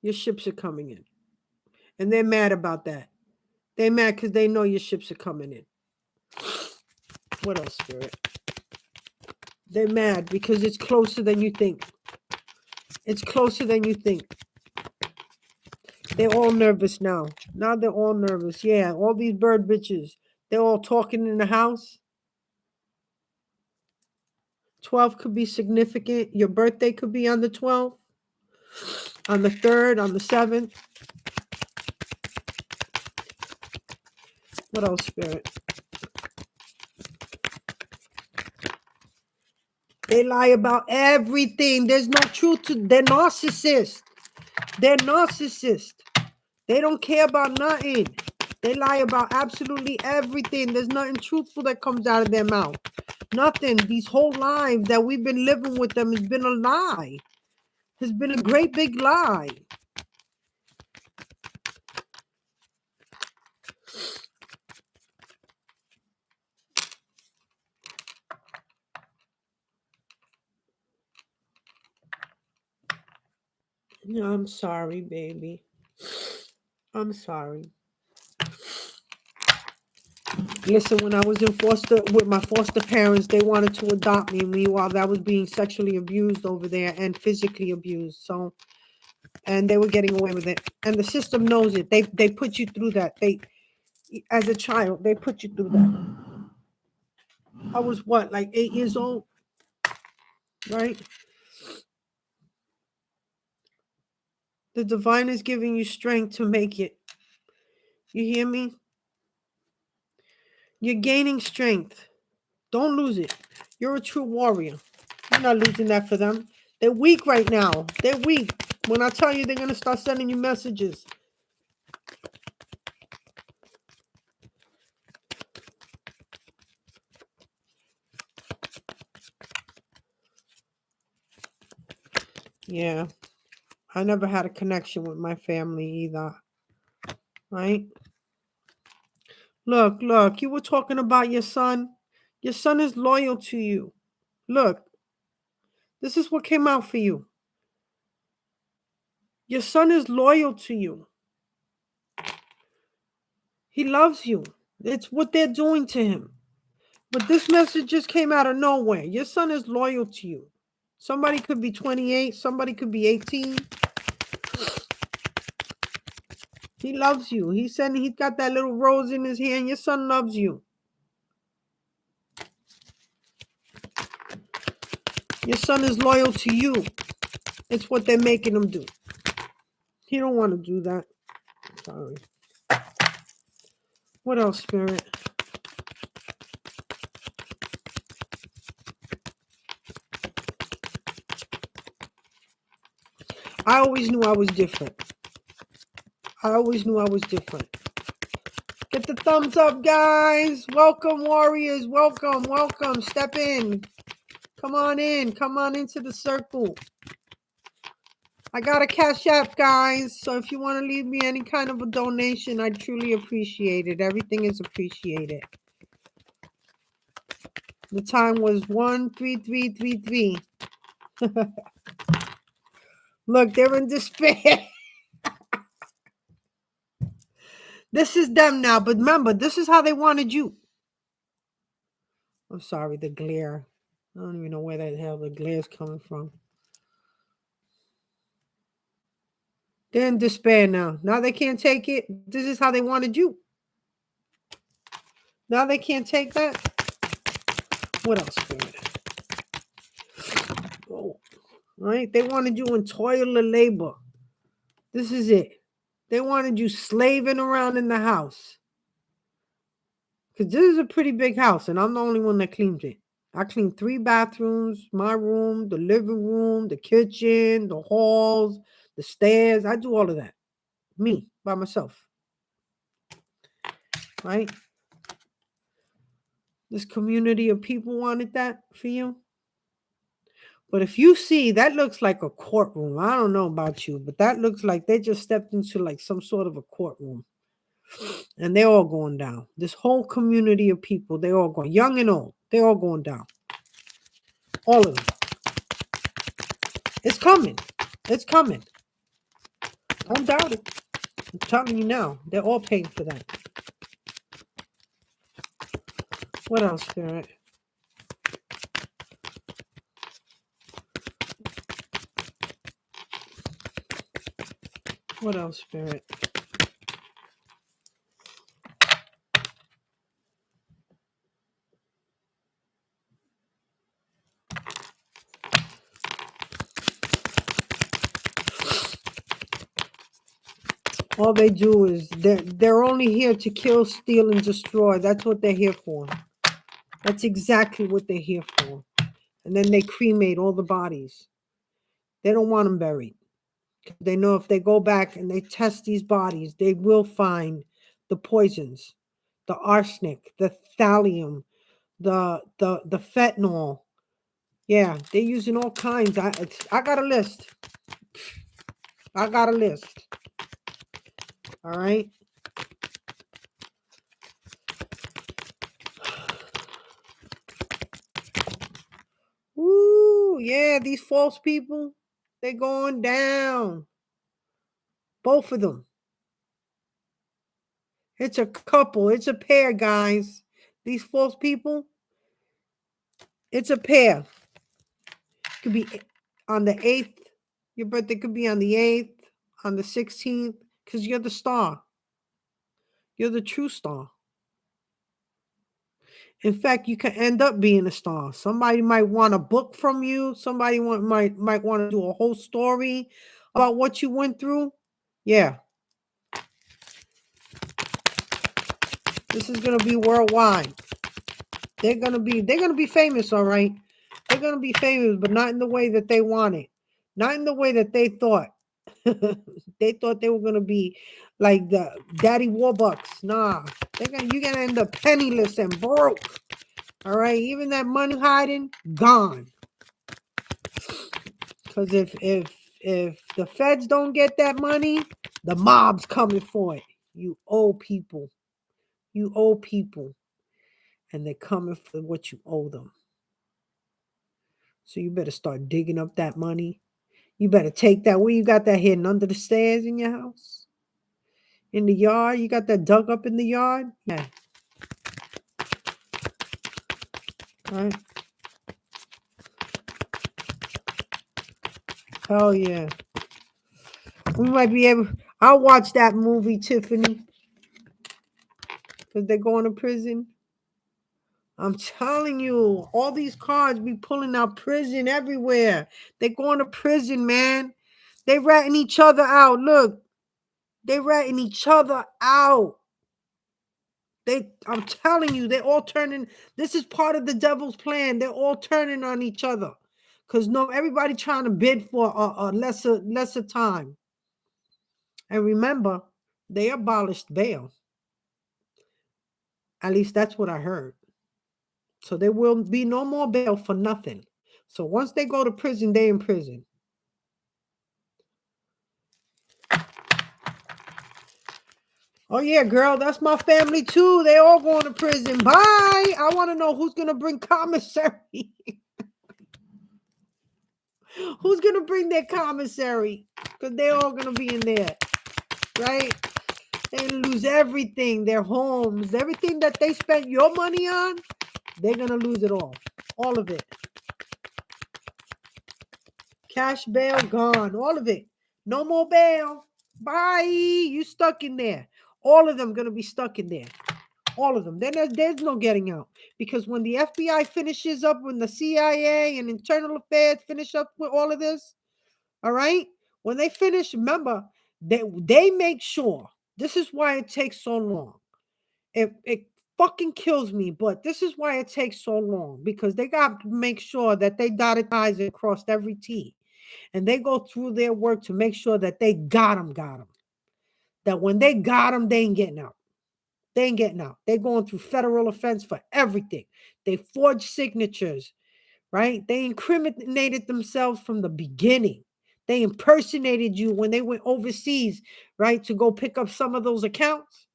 Your ships are coming in. And they're mad about that. They're mad because they know your ships are coming in. What else, Spirit? They're mad because it's closer than you think. It's closer than you think. They're all nervous now. Now they're all nervous. Yeah, all these bird bitches. They're all talking in the house. 12 could be significant. Your birthday could be on the 12th, on the 3rd, on the 7th. What else, Spirit? They lie about everything. There's no truth to. They're narcissists. They're narcissists. They don't care about nothing. They lie about absolutely everything. There's nothing truthful that comes out of their mouth. Nothing. These whole lives that we've been living with them has been a lie. Has been a great big lie. No, I'm sorry, baby. I'm sorry. Listen, when I was in foster with my foster parents, they wanted to adopt me. Meanwhile, I was being sexually abused over there and physically abused. So, and they were getting away with it. And the system knows it. They put you through that. They, as a child, they put you through that. I was what, like 8 years old, right? The divine is giving you strength to make it. You hear me? You're gaining strength. Don't lose it. You're a true warrior. You're not losing that for them. They're weak right now. They're weak. When I tell you they're going to start sending you messages. Yeah. I never had a connection with my family either. Right? Look, you were talking about your son. Your son is loyal to you. Look, this is what came out for you. Your son is loyal to you. He loves you. It's what they're doing to him. But this message just came out of nowhere. Your son is loyal to you. Somebody could be 28. Somebody could be 18. He loves you. He said he's got that little rose in his hand. Your son loves you. Your son is loyal to you. It's what they're making him do. He don't want to do that. Sorry. What else, Spirit? I always knew I was different. I always knew I was different. Get the thumbs up, guys. Welcome, warriors. Welcome, welcome. Step in. Come on in. Come on into the circle. I got a Cash App, guys. So if you want to leave me any kind of a donation, I truly appreciate it. Everything is appreciated. The time was 13333. Look, they're in despair. This is them now. But remember, this is how they wanted you. I'm sorry, the glare. I don't even know where the hell the glare is coming from. They're in despair now. Now they can't take it. This is how they wanted you. Now they can't take that. What else? Oh, right? They wanted you in toil and labor. This is it. They wanted you slaving around in the house. Because this is a pretty big house, and I'm the only one that cleans it. I clean 3 bathrooms, my room, the living room, the kitchen, the halls, the stairs. I do all of that. Me, by myself. Right? This community of people wanted that for you. But if you see, that looks like a courtroom. I don't know about you, but that looks like they just stepped into like some sort of a courtroom. And they're all going down. This whole community of people, they're all going, young and old, they're all going down. All of them. It's coming. It's coming. Don't doubt it. I'm telling you now, they're all paying for that. What else, Spirit? What else, Spirit? All they do is they're only here to kill, steal, and destroy. That's what they're here for. That's exactly what they're here for. And then they cremate all the bodies. They don't want them buried. They know if they go back and they test these bodies, they will find the poisons, the arsenic, the thallium, the fentanyl. Yeah, they're using all kinds. I got a list. I got a list. All right. Woo, yeah, these false people, they're going down. Both of them. It's a couple, it's a pair, guys. These false people, it's a pair. Could be on the 8th. Your birthday could be on the 8th, on the 16th, because you're the star. You're the true star. In fact, you can end up being a star. Somebody might want a book from you. Somebody might want to do a whole story about what you went through. Yeah. This is gonna be worldwide. They're gonna be famous, all right. They're gonna be famous, but not in the way that they want it. Not in the way that they thought. They thought they were gonna be like the Daddy Warbucks. Nah, you're gonna end up penniless and broke. All right, even that money hiding, gone. Because if the feds don't get that money, the mob's coming for it. You owe people. You owe people. And they're coming for what you owe them. So you better start digging up that money. You better take that. Where you got that hidden under the stairs in your house? In the yard? You got that dug up in the yard? Yeah. All right. Hell yeah. We might be able. I'll watch that movie, Tiffany. Because they're going to prison. I'm telling you, all these cards be pulling out prison everywhere. They're going to prison, man. They ratting each other out. Look, they ratting each other out. I'm telling you, they're all turning. This is part of the devil's plan. They're all turning on each other. Because no, everybody trying to bid for a lesser time. And remember, they abolished bail. At least that's what I heard. So there will be no more bail for nothing. So once they go to prison, they in prison. Oh yeah, girl, that's my family too. They all going to prison. Bye. I want to know who's gonna bring commissary. Who's gonna bring their commissary? Because they're all gonna be in there, right? They lose everything, their homes, everything that they spent your money on. They're gonna lose it all of it. Cash bail gone, all of it. No more bail. Bye. You stuck in there. All of them gonna be stuck in there. All of them. Then there's no getting out. Because when the FBI finishes up, when the CIA and internal affairs finish up with all of this, all right? When they finish, remember, they make sure. This is why it takes so long. It fucking kills me, but this is why it takes so long. Because they got to make sure that they dotted I's and crossed every T. And they go through their work to make sure that they got them. That when they got them, they ain't getting out. They ain't getting out. They're going through federal offense for everything. They forged signatures, right? They incriminated themselves from the beginning. They impersonated you when they went overseas, right, to go pick up some of those accounts,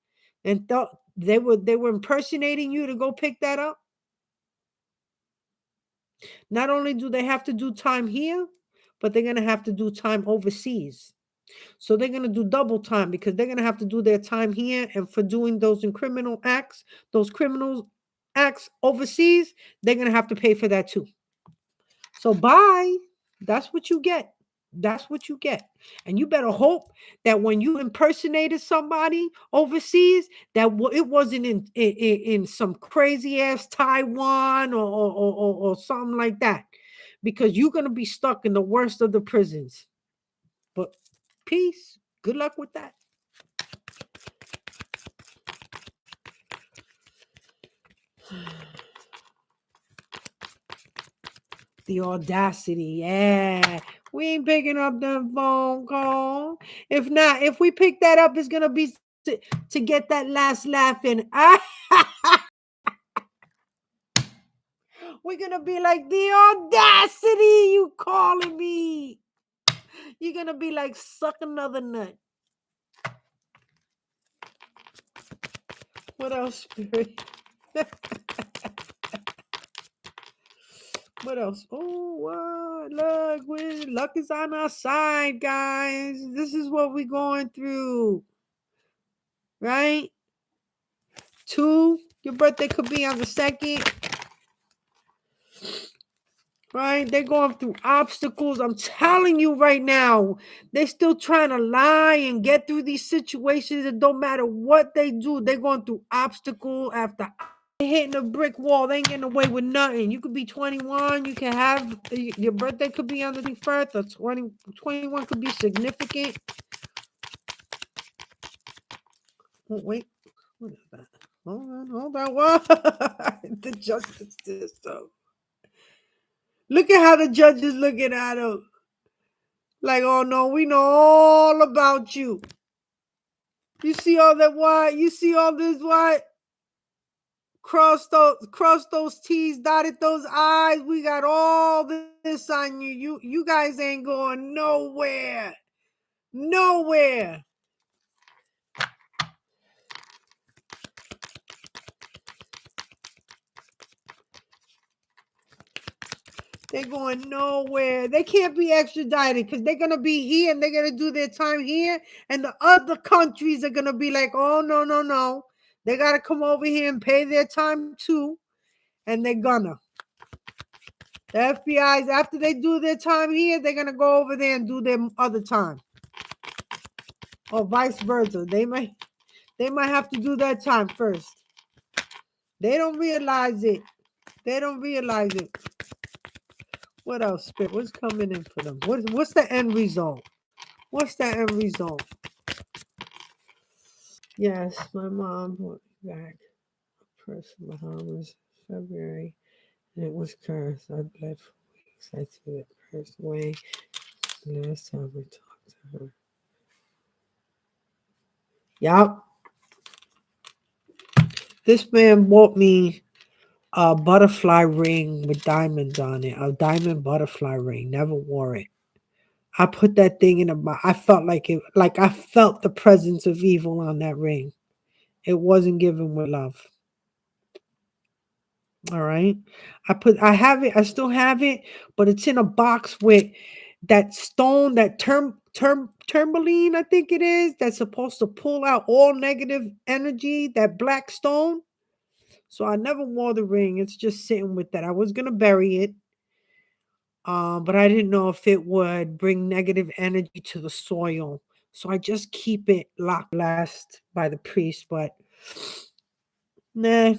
and thought they were impersonating you to go pick that up. Not only do they have to do time here, but they're gonna have to do time overseas. So they're going to do double time because they're going to have to do their time here. And for doing those criminal acts, those criminal acts overseas, they're going to have to pay for that too. So bye. That's what you get. That's what you get. And you better hope that when you impersonated somebody overseas, that it wasn't in some crazy ass Taiwan or something like that. Because you're going to be stuck in the worst of the prisons. But peace. Good luck with that. The audacity. Yeah. We ain't picking up the phone call. If not, if we pick that up, it's going to be to get that last laugh in. We're going to be like, the audacity, you calling me. You're going to be like, suck another nut. What else, Spirit? What else? Oh, what? Look, luck is on our side, guys. This is what we're going through. Right? 2, your birthday could be on the 2nd. Right? They're going through obstacles. I'm telling you right now, they're still trying to lie and get through these situations. It don't matter what they do. They're going through obstacle after hitting a brick wall. They ain't getting away with nothing. You could be 21. You can have your birthday could be on the 21st or 21 could be significant. Oh, wait. What is that? Hold on. What? The justice system. Look at how the judge is looking at him. Like, oh no, we know all about you. You see all that white? You see all this white? Cross those T's, dotted those I's. We got all this on you. You guys ain't going nowhere. Nowhere. They're going nowhere. They can't be extradited because they're going to be here and they're going to do their time here. And the other countries are going to be like, oh, no. They got to come over here and pay their time too. And they're gonna. The FBI's, after they do their time here, they're going to go over there and do their other time. Or vice versa. They might have to do that time first. They don't realize it. What else, Spirit? What's coming in for them? What's the end result? What's the end result? Yes, my mom went back first Bahamas, February, and it was cursed. I bled for weeks. I threw it cursed away. Last time we talked to her. Yup. This man bought me a butterfly ring with diamonds on it. A diamond butterfly ring. Never wore it. I put that thing in I felt I felt the presence of evil on that ring. It wasn't given with love. All right. I have it. I still have it, but it's in a box with that stone, that tourmaline, I think it is, that's supposed to pull out all negative energy, that black stone. So I never wore the ring. It's just sitting with that. I was gonna bury it. But I didn't know if it would bring negative energy to the soil. So I just keep it locked last by the priest, but nah.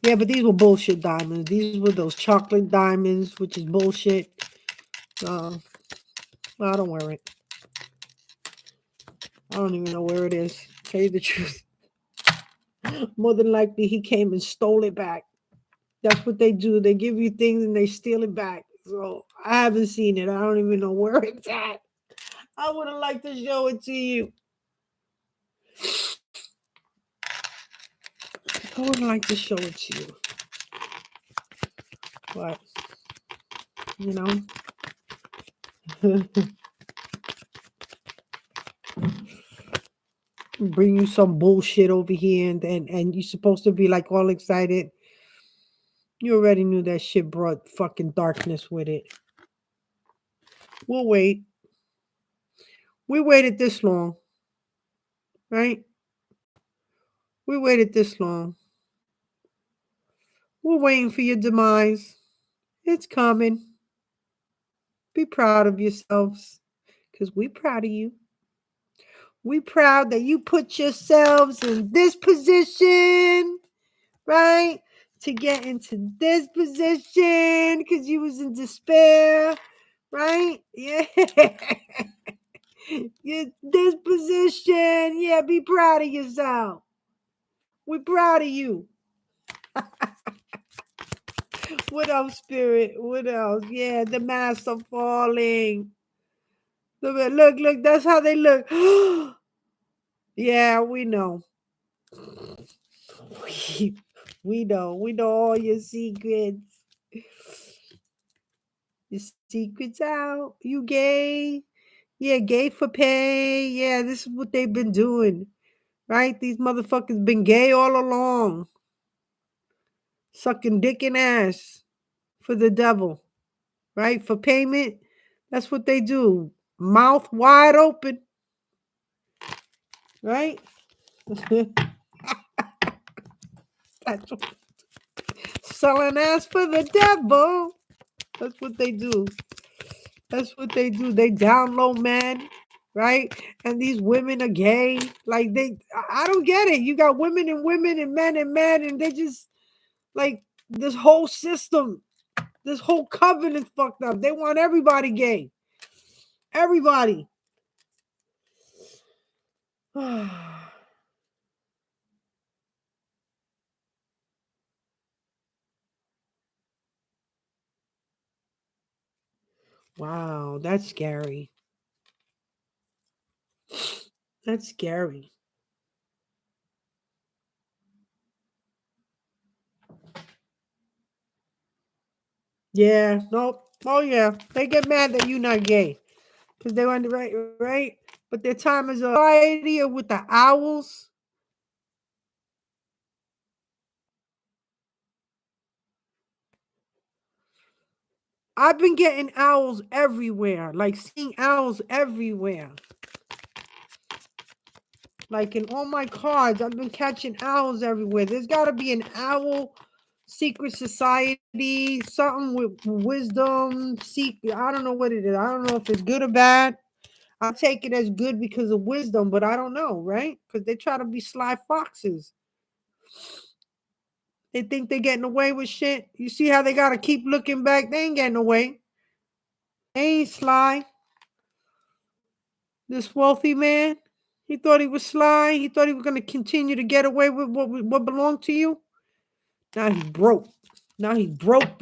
Yeah, but these were bullshit diamonds. These were those chocolate diamonds, which is bullshit. I don't wear it. I don't even know where it is. Tell you the truth. More than likely, he came and stole it back. That's what they do. They give you things and they steal it back. So I haven't seen it. I don't even know where it's at. I would have liked to show it to you. I would like to show it to you. But, you know. Bring you some bullshit over here, and you're supposed to be like all excited. You already knew that shit brought fucking darkness with it. We'll wait. We waited this long, right? We waited this long. We're waiting for your demise. It's coming. Be proud of yourselves, because we're proud of you. We proud that you put yourselves in this position, right? To get into this position because you was in despair, right? Yeah. This position. Yeah, be proud of yourself. We're proud of you. What else, Spirit? What else? Yeah, the masks are falling. Look, that's how they look. Yeah, we know. We know all your secrets. Your secrets out. You gay? Yeah, gay for pay. Yeah, this is what they've been doing. Right? These motherfuckers been gay all along. Sucking dick and ass for the devil. Right? For payment. That's what they do. Mouth wide open. Right? That's what, selling ass for the devil. That's what they do. That's what they do. They down low men, right? And these women are gay. Like I don't get it. You got women and women and men, and they just like this whole system, this whole covenant fucked up. They want everybody gay. Everybody. Wow, that's scary. That's scary. Yeah, nope. Oh yeah. They get mad that you're not gay. Because they want to right? But their time is a idea with the owls. I've been getting owls everywhere, like seeing owls everywhere. Like in all my cards, I've been catching owls everywhere. There's got to be an owl secret society, something with wisdom, secret. I don't know what it is. I don't know if it's good or bad. I take it as good because of wisdom, but I don't know, right? Because they try to be sly foxes. They think they're getting away with shit. You see how they got to keep looking back? They ain't getting away. They ain't sly. This wealthy man, he thought he was sly. He thought he was going to continue to get away with what belonged to you. Now he's broke. Now he's broke.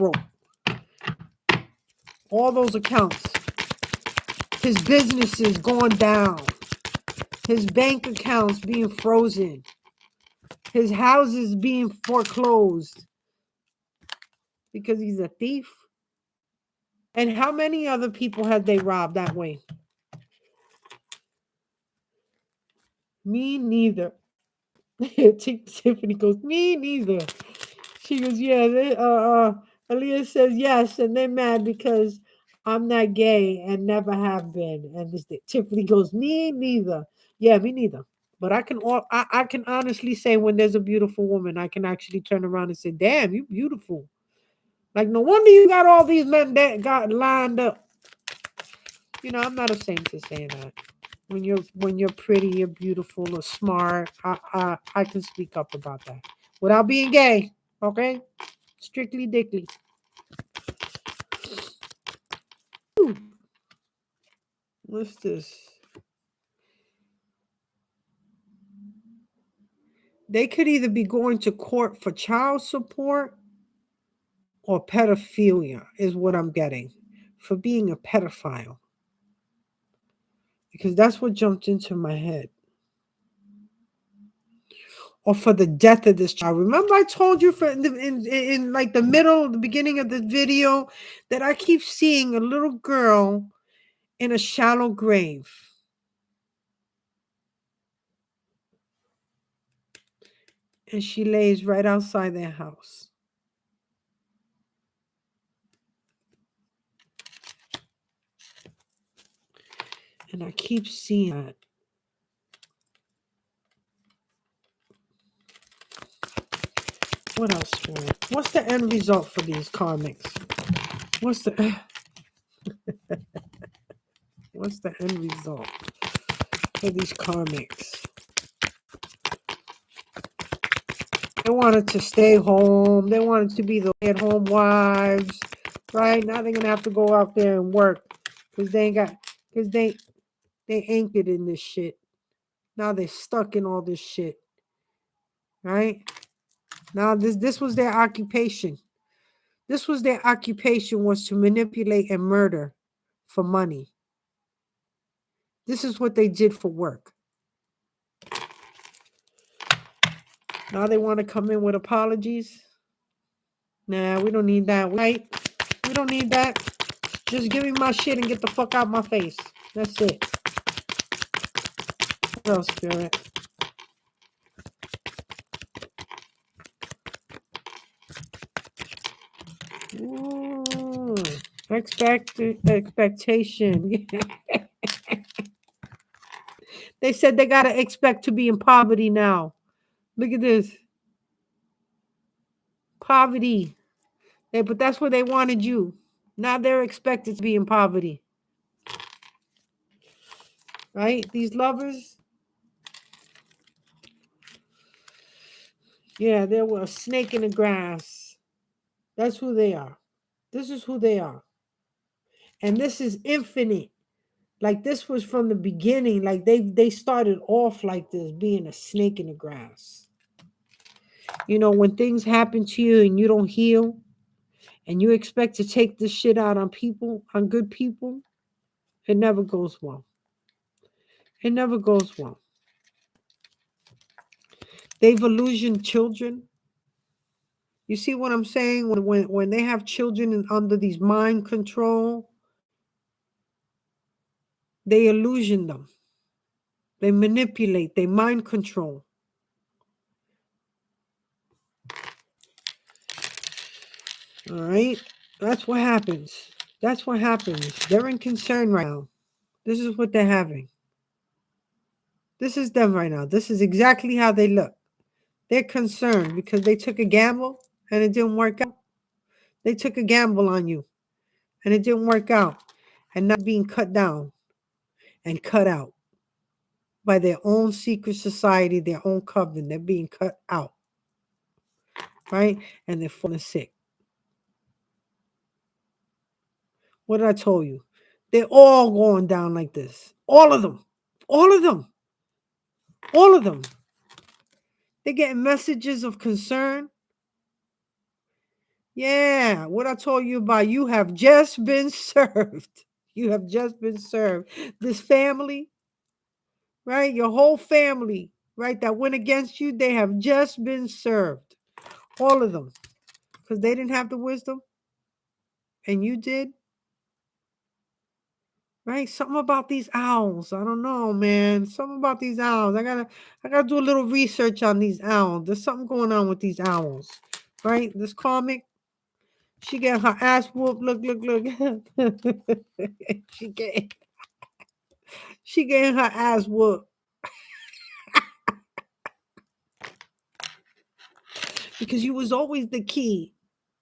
All those accounts. His business is going down. His bank accounts being frozen. His houses being foreclosed. Because he's a thief. And how many other people have they robbed that way? Me neither. Tiffany goes, me neither. She goes, yeah, Aaliyah says yes, and they're mad because I'm not gay and never have been. And Tiffany goes, me neither. Yeah, me neither. But I can honestly say when there's a beautiful woman, I can actually turn around and say, damn, you beautiful. Like, no wonder you got all these men that got lined up. You know, I'm not ashamed to say that. When you're pretty, you're beautiful or smart, I can speak up about that without being gay. Okay, strictly dickly. Ooh. What's this? They could either be going to court for child support or pedophilia, is what I'm getting, for being a pedophile. Because that's what jumped into my head. Or for the death of this child. Remember, I told you in like the beginning of the video, that I keep seeing a little girl in a shallow grave. And she lays right outside their house. And I keep seeing that. What else, Spirit? What's the end result for these karmics? What's the end result for these karmics? They wanted to stay home. They wanted to be the at-home wives, right? Now they're gonna have to go out there and work because they anchored in this shit. Now they're stuck in all this shit, right? Now this was their occupation. This was their occupation, was to manipulate and murder for money. This is what they did for work. Now they want to come in with apologies. Nah, we don't need that, right? We don't need that. Just give me my shit and get the fuck out my face. That's it. What else, Spirit? Ooh, expectation. They said they gotta expect to be in poverty now. Look at this. Poverty. But that's where they wanted you. Now they're expected to be in poverty. Right? These lovers. Yeah, they were a snake in the grass. That's who they are. This is who they are. And this is infinite. Like this was from the beginning. Like they started off like this, being a snake in the grass. You know, when things happen to you and you don't heal, and you expect to take this shit out on people, on good people, it never goes well. It never goes well. They've illusioned children. You see what I'm saying? When they have children under these mind control, they illusion them. They manipulate, they mind control. All right? That's what happens. That's what happens. They're in concern right now. This is what they're having. This is them right now. This is exactly how they look. They're concerned because they took a gamble and it didn't work out. They took a gamble on you and it didn't work out. And now being cut down and cut out by their own secret society, their own coven. They're being cut out. Right? And they're falling sick. What did I tell you? They're all going down like this. All of them. All of them. All of them. They're getting messages of concern. Yeah, what I told you about, you have just been served. You have just been served. This family, right? Your whole family, right? That went against you, they have just been served. All of them. Because they didn't have the wisdom. And you did. Right? Something about these owls. I don't know, man. Something about these owls. I gotta do a little research on these owls. There's something going on with these owls. Right? This comic, she getting her ass whooped. Look. she getting her ass whooped. Because you was always the key.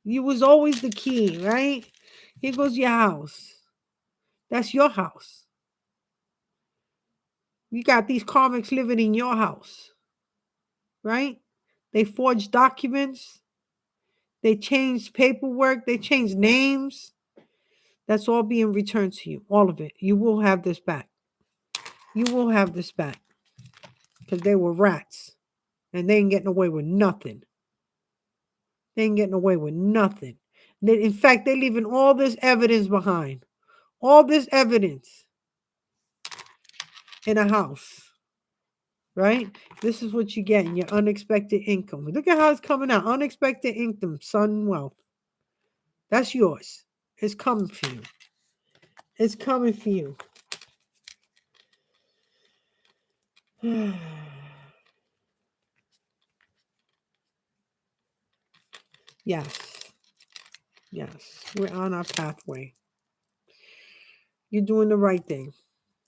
You was always the key, right? Here goes your house. That's your house. You got these comics living in your house, right? They forged documents. They changed paperwork. They changed names. That's all being returned to you. All of it. You will have this back. You will have this back. Because they were rats. And they ain't getting away with nothing. They ain't getting away with nothing. In fact, they're leaving all this evidence behind. All this evidence in a house. Right? This is what you get in your unexpected income. Look at how it's coming out. Unexpected income, sudden wealth. That's yours. It's coming for you. It's coming for you. Yes. Yes. We're on our pathway. You're doing the right thing.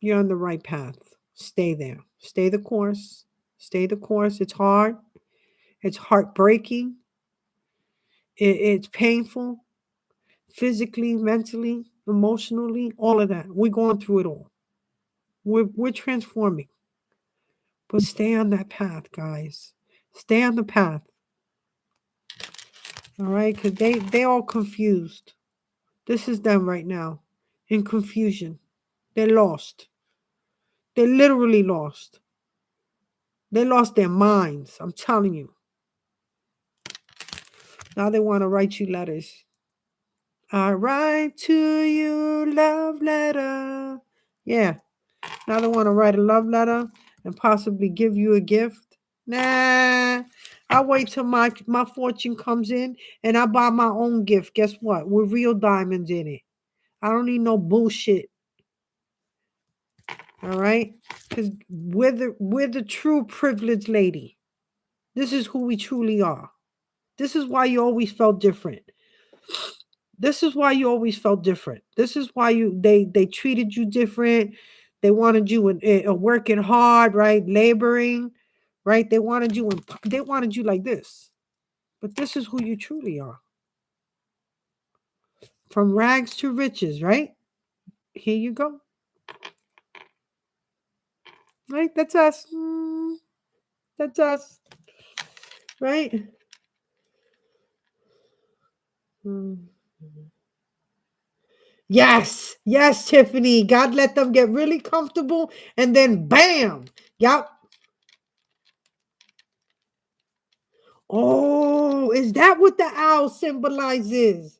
You're on the right path. Stay there. Stay the course. Stay the course. It's hard. It's heartbreaking. It's painful. Physically, mentally, emotionally, all of that. We're going through it all. We're transforming. But stay on that path, guys. Stay on the path. All right? Because they all confused. This is them right now. In confusion. They're lost. They're literally lost. They lost their minds. I'm telling you. Now they want to write you letters. I write to you love letter. Yeah. Now they want to write a love letter and possibly give you a gift. Nah. I wait till my fortune comes in and I buy my own gift. Guess what? With real diamonds in it. I don't need no bullshit. All right? Because we're the true privileged lady. This is who we truly are. This is why you always felt different. This is why you always felt different. This is why they treated you different. They wanted you working hard, right? Laboring, right? They wanted you like this. But this is who you truly are. From rags to riches, right? Here you go. Right? That's us. That's us. Right? Mm. Yes, yes, Tiffany. God let them get really comfortable and then bam. Yep. Oh, is that what the owl symbolizes?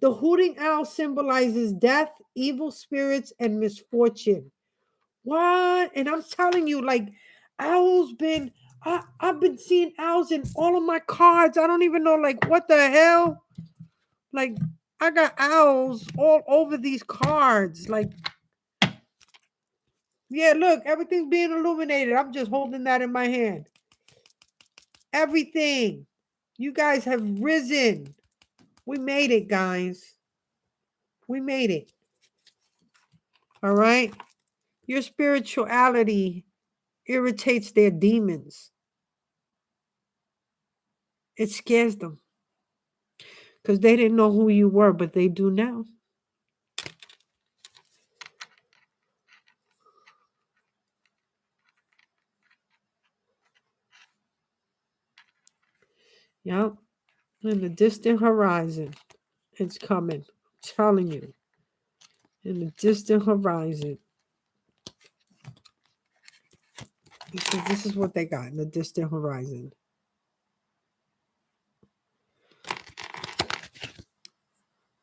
The hooting owl symbolizes death, evil spirits, and misfortune. What? And I'm telling you, like, owls been I've been seeing owls in all of my cards. I don't even know, like, what the hell? Like, I got owls all over these cards. Like, yeah, look, everything's being illuminated. I'm just holding that in my hand. Everything. You guys have risen. We made it, guys. We made it. All right. Your spirituality irritates their demons. It scares them because they didn't know who you were, but they do now. Yep. In the distant horizon, it's coming. I'm telling you. In the distant horizon. Because this is what they got in the distant horizon.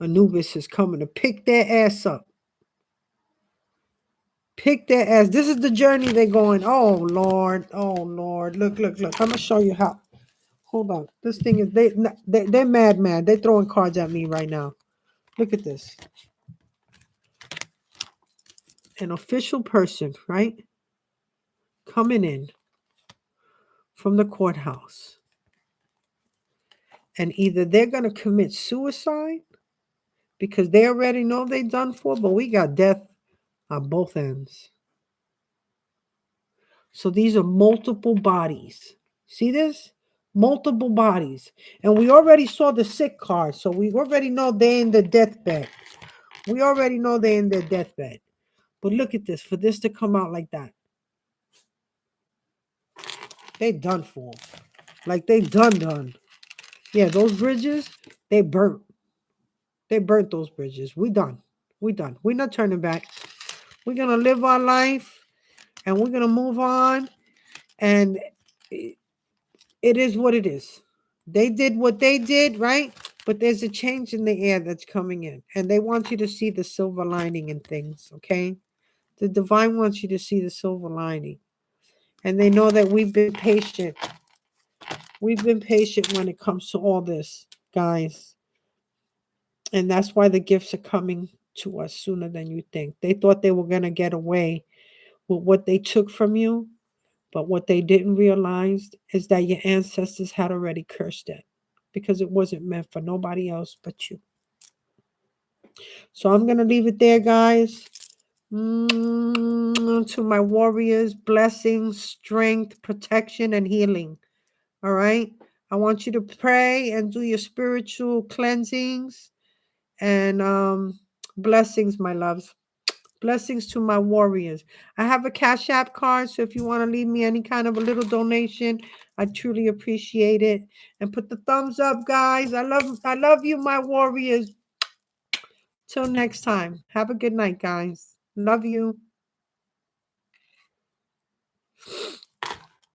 Anubis is coming to pick their ass up. Pick their ass. This is the journey they're going. Oh, Lord. Oh, Lord. Look, look, look. I'm going to show you how. Hold on. This thing is, they're mad. They're throwing cards at me right now. Look at this. An official person, right? Coming in from the courthouse. And either they're going to commit suicide because they already know they're done for, but we got death on both ends. So these are multiple bodies. See this? Multiple bodies. And we already saw the sick card. So we already know they're in the deathbed. We already know they're in their deathbed. But look at this. For this to come out like that. They done for. Like they done. Yeah, those bridges, they burnt. They burnt those bridges. We done. We're not turning back. We're gonna live our life and we're gonna move on. And it is what it is. They did what they did, right? But there's a change in the air that's coming in. And they want you to see the silver lining in things, okay? The divine wants you to see the silver lining. And they know that we've been patient. We've been patient when it comes to all this, guys. And that's why the gifts are coming to us sooner than you think. They thought they were going to get away with what they took from you, but what they didn't realize is that your ancestors had already cursed it. because it wasn't meant for nobody else but you. So I'm going to leave it there, guys. To my warriors, blessings, strength, protection, and healing. All right. I want you to pray and do your spiritual cleansings and blessings, my loves. Blessings to my warriors. I have a Cash App card, so if you want to leave me any kind of a little donation, I truly appreciate it. And put the thumbs up, guys. I love you, my warriors. Till next time. Have a good night, guys. Love you.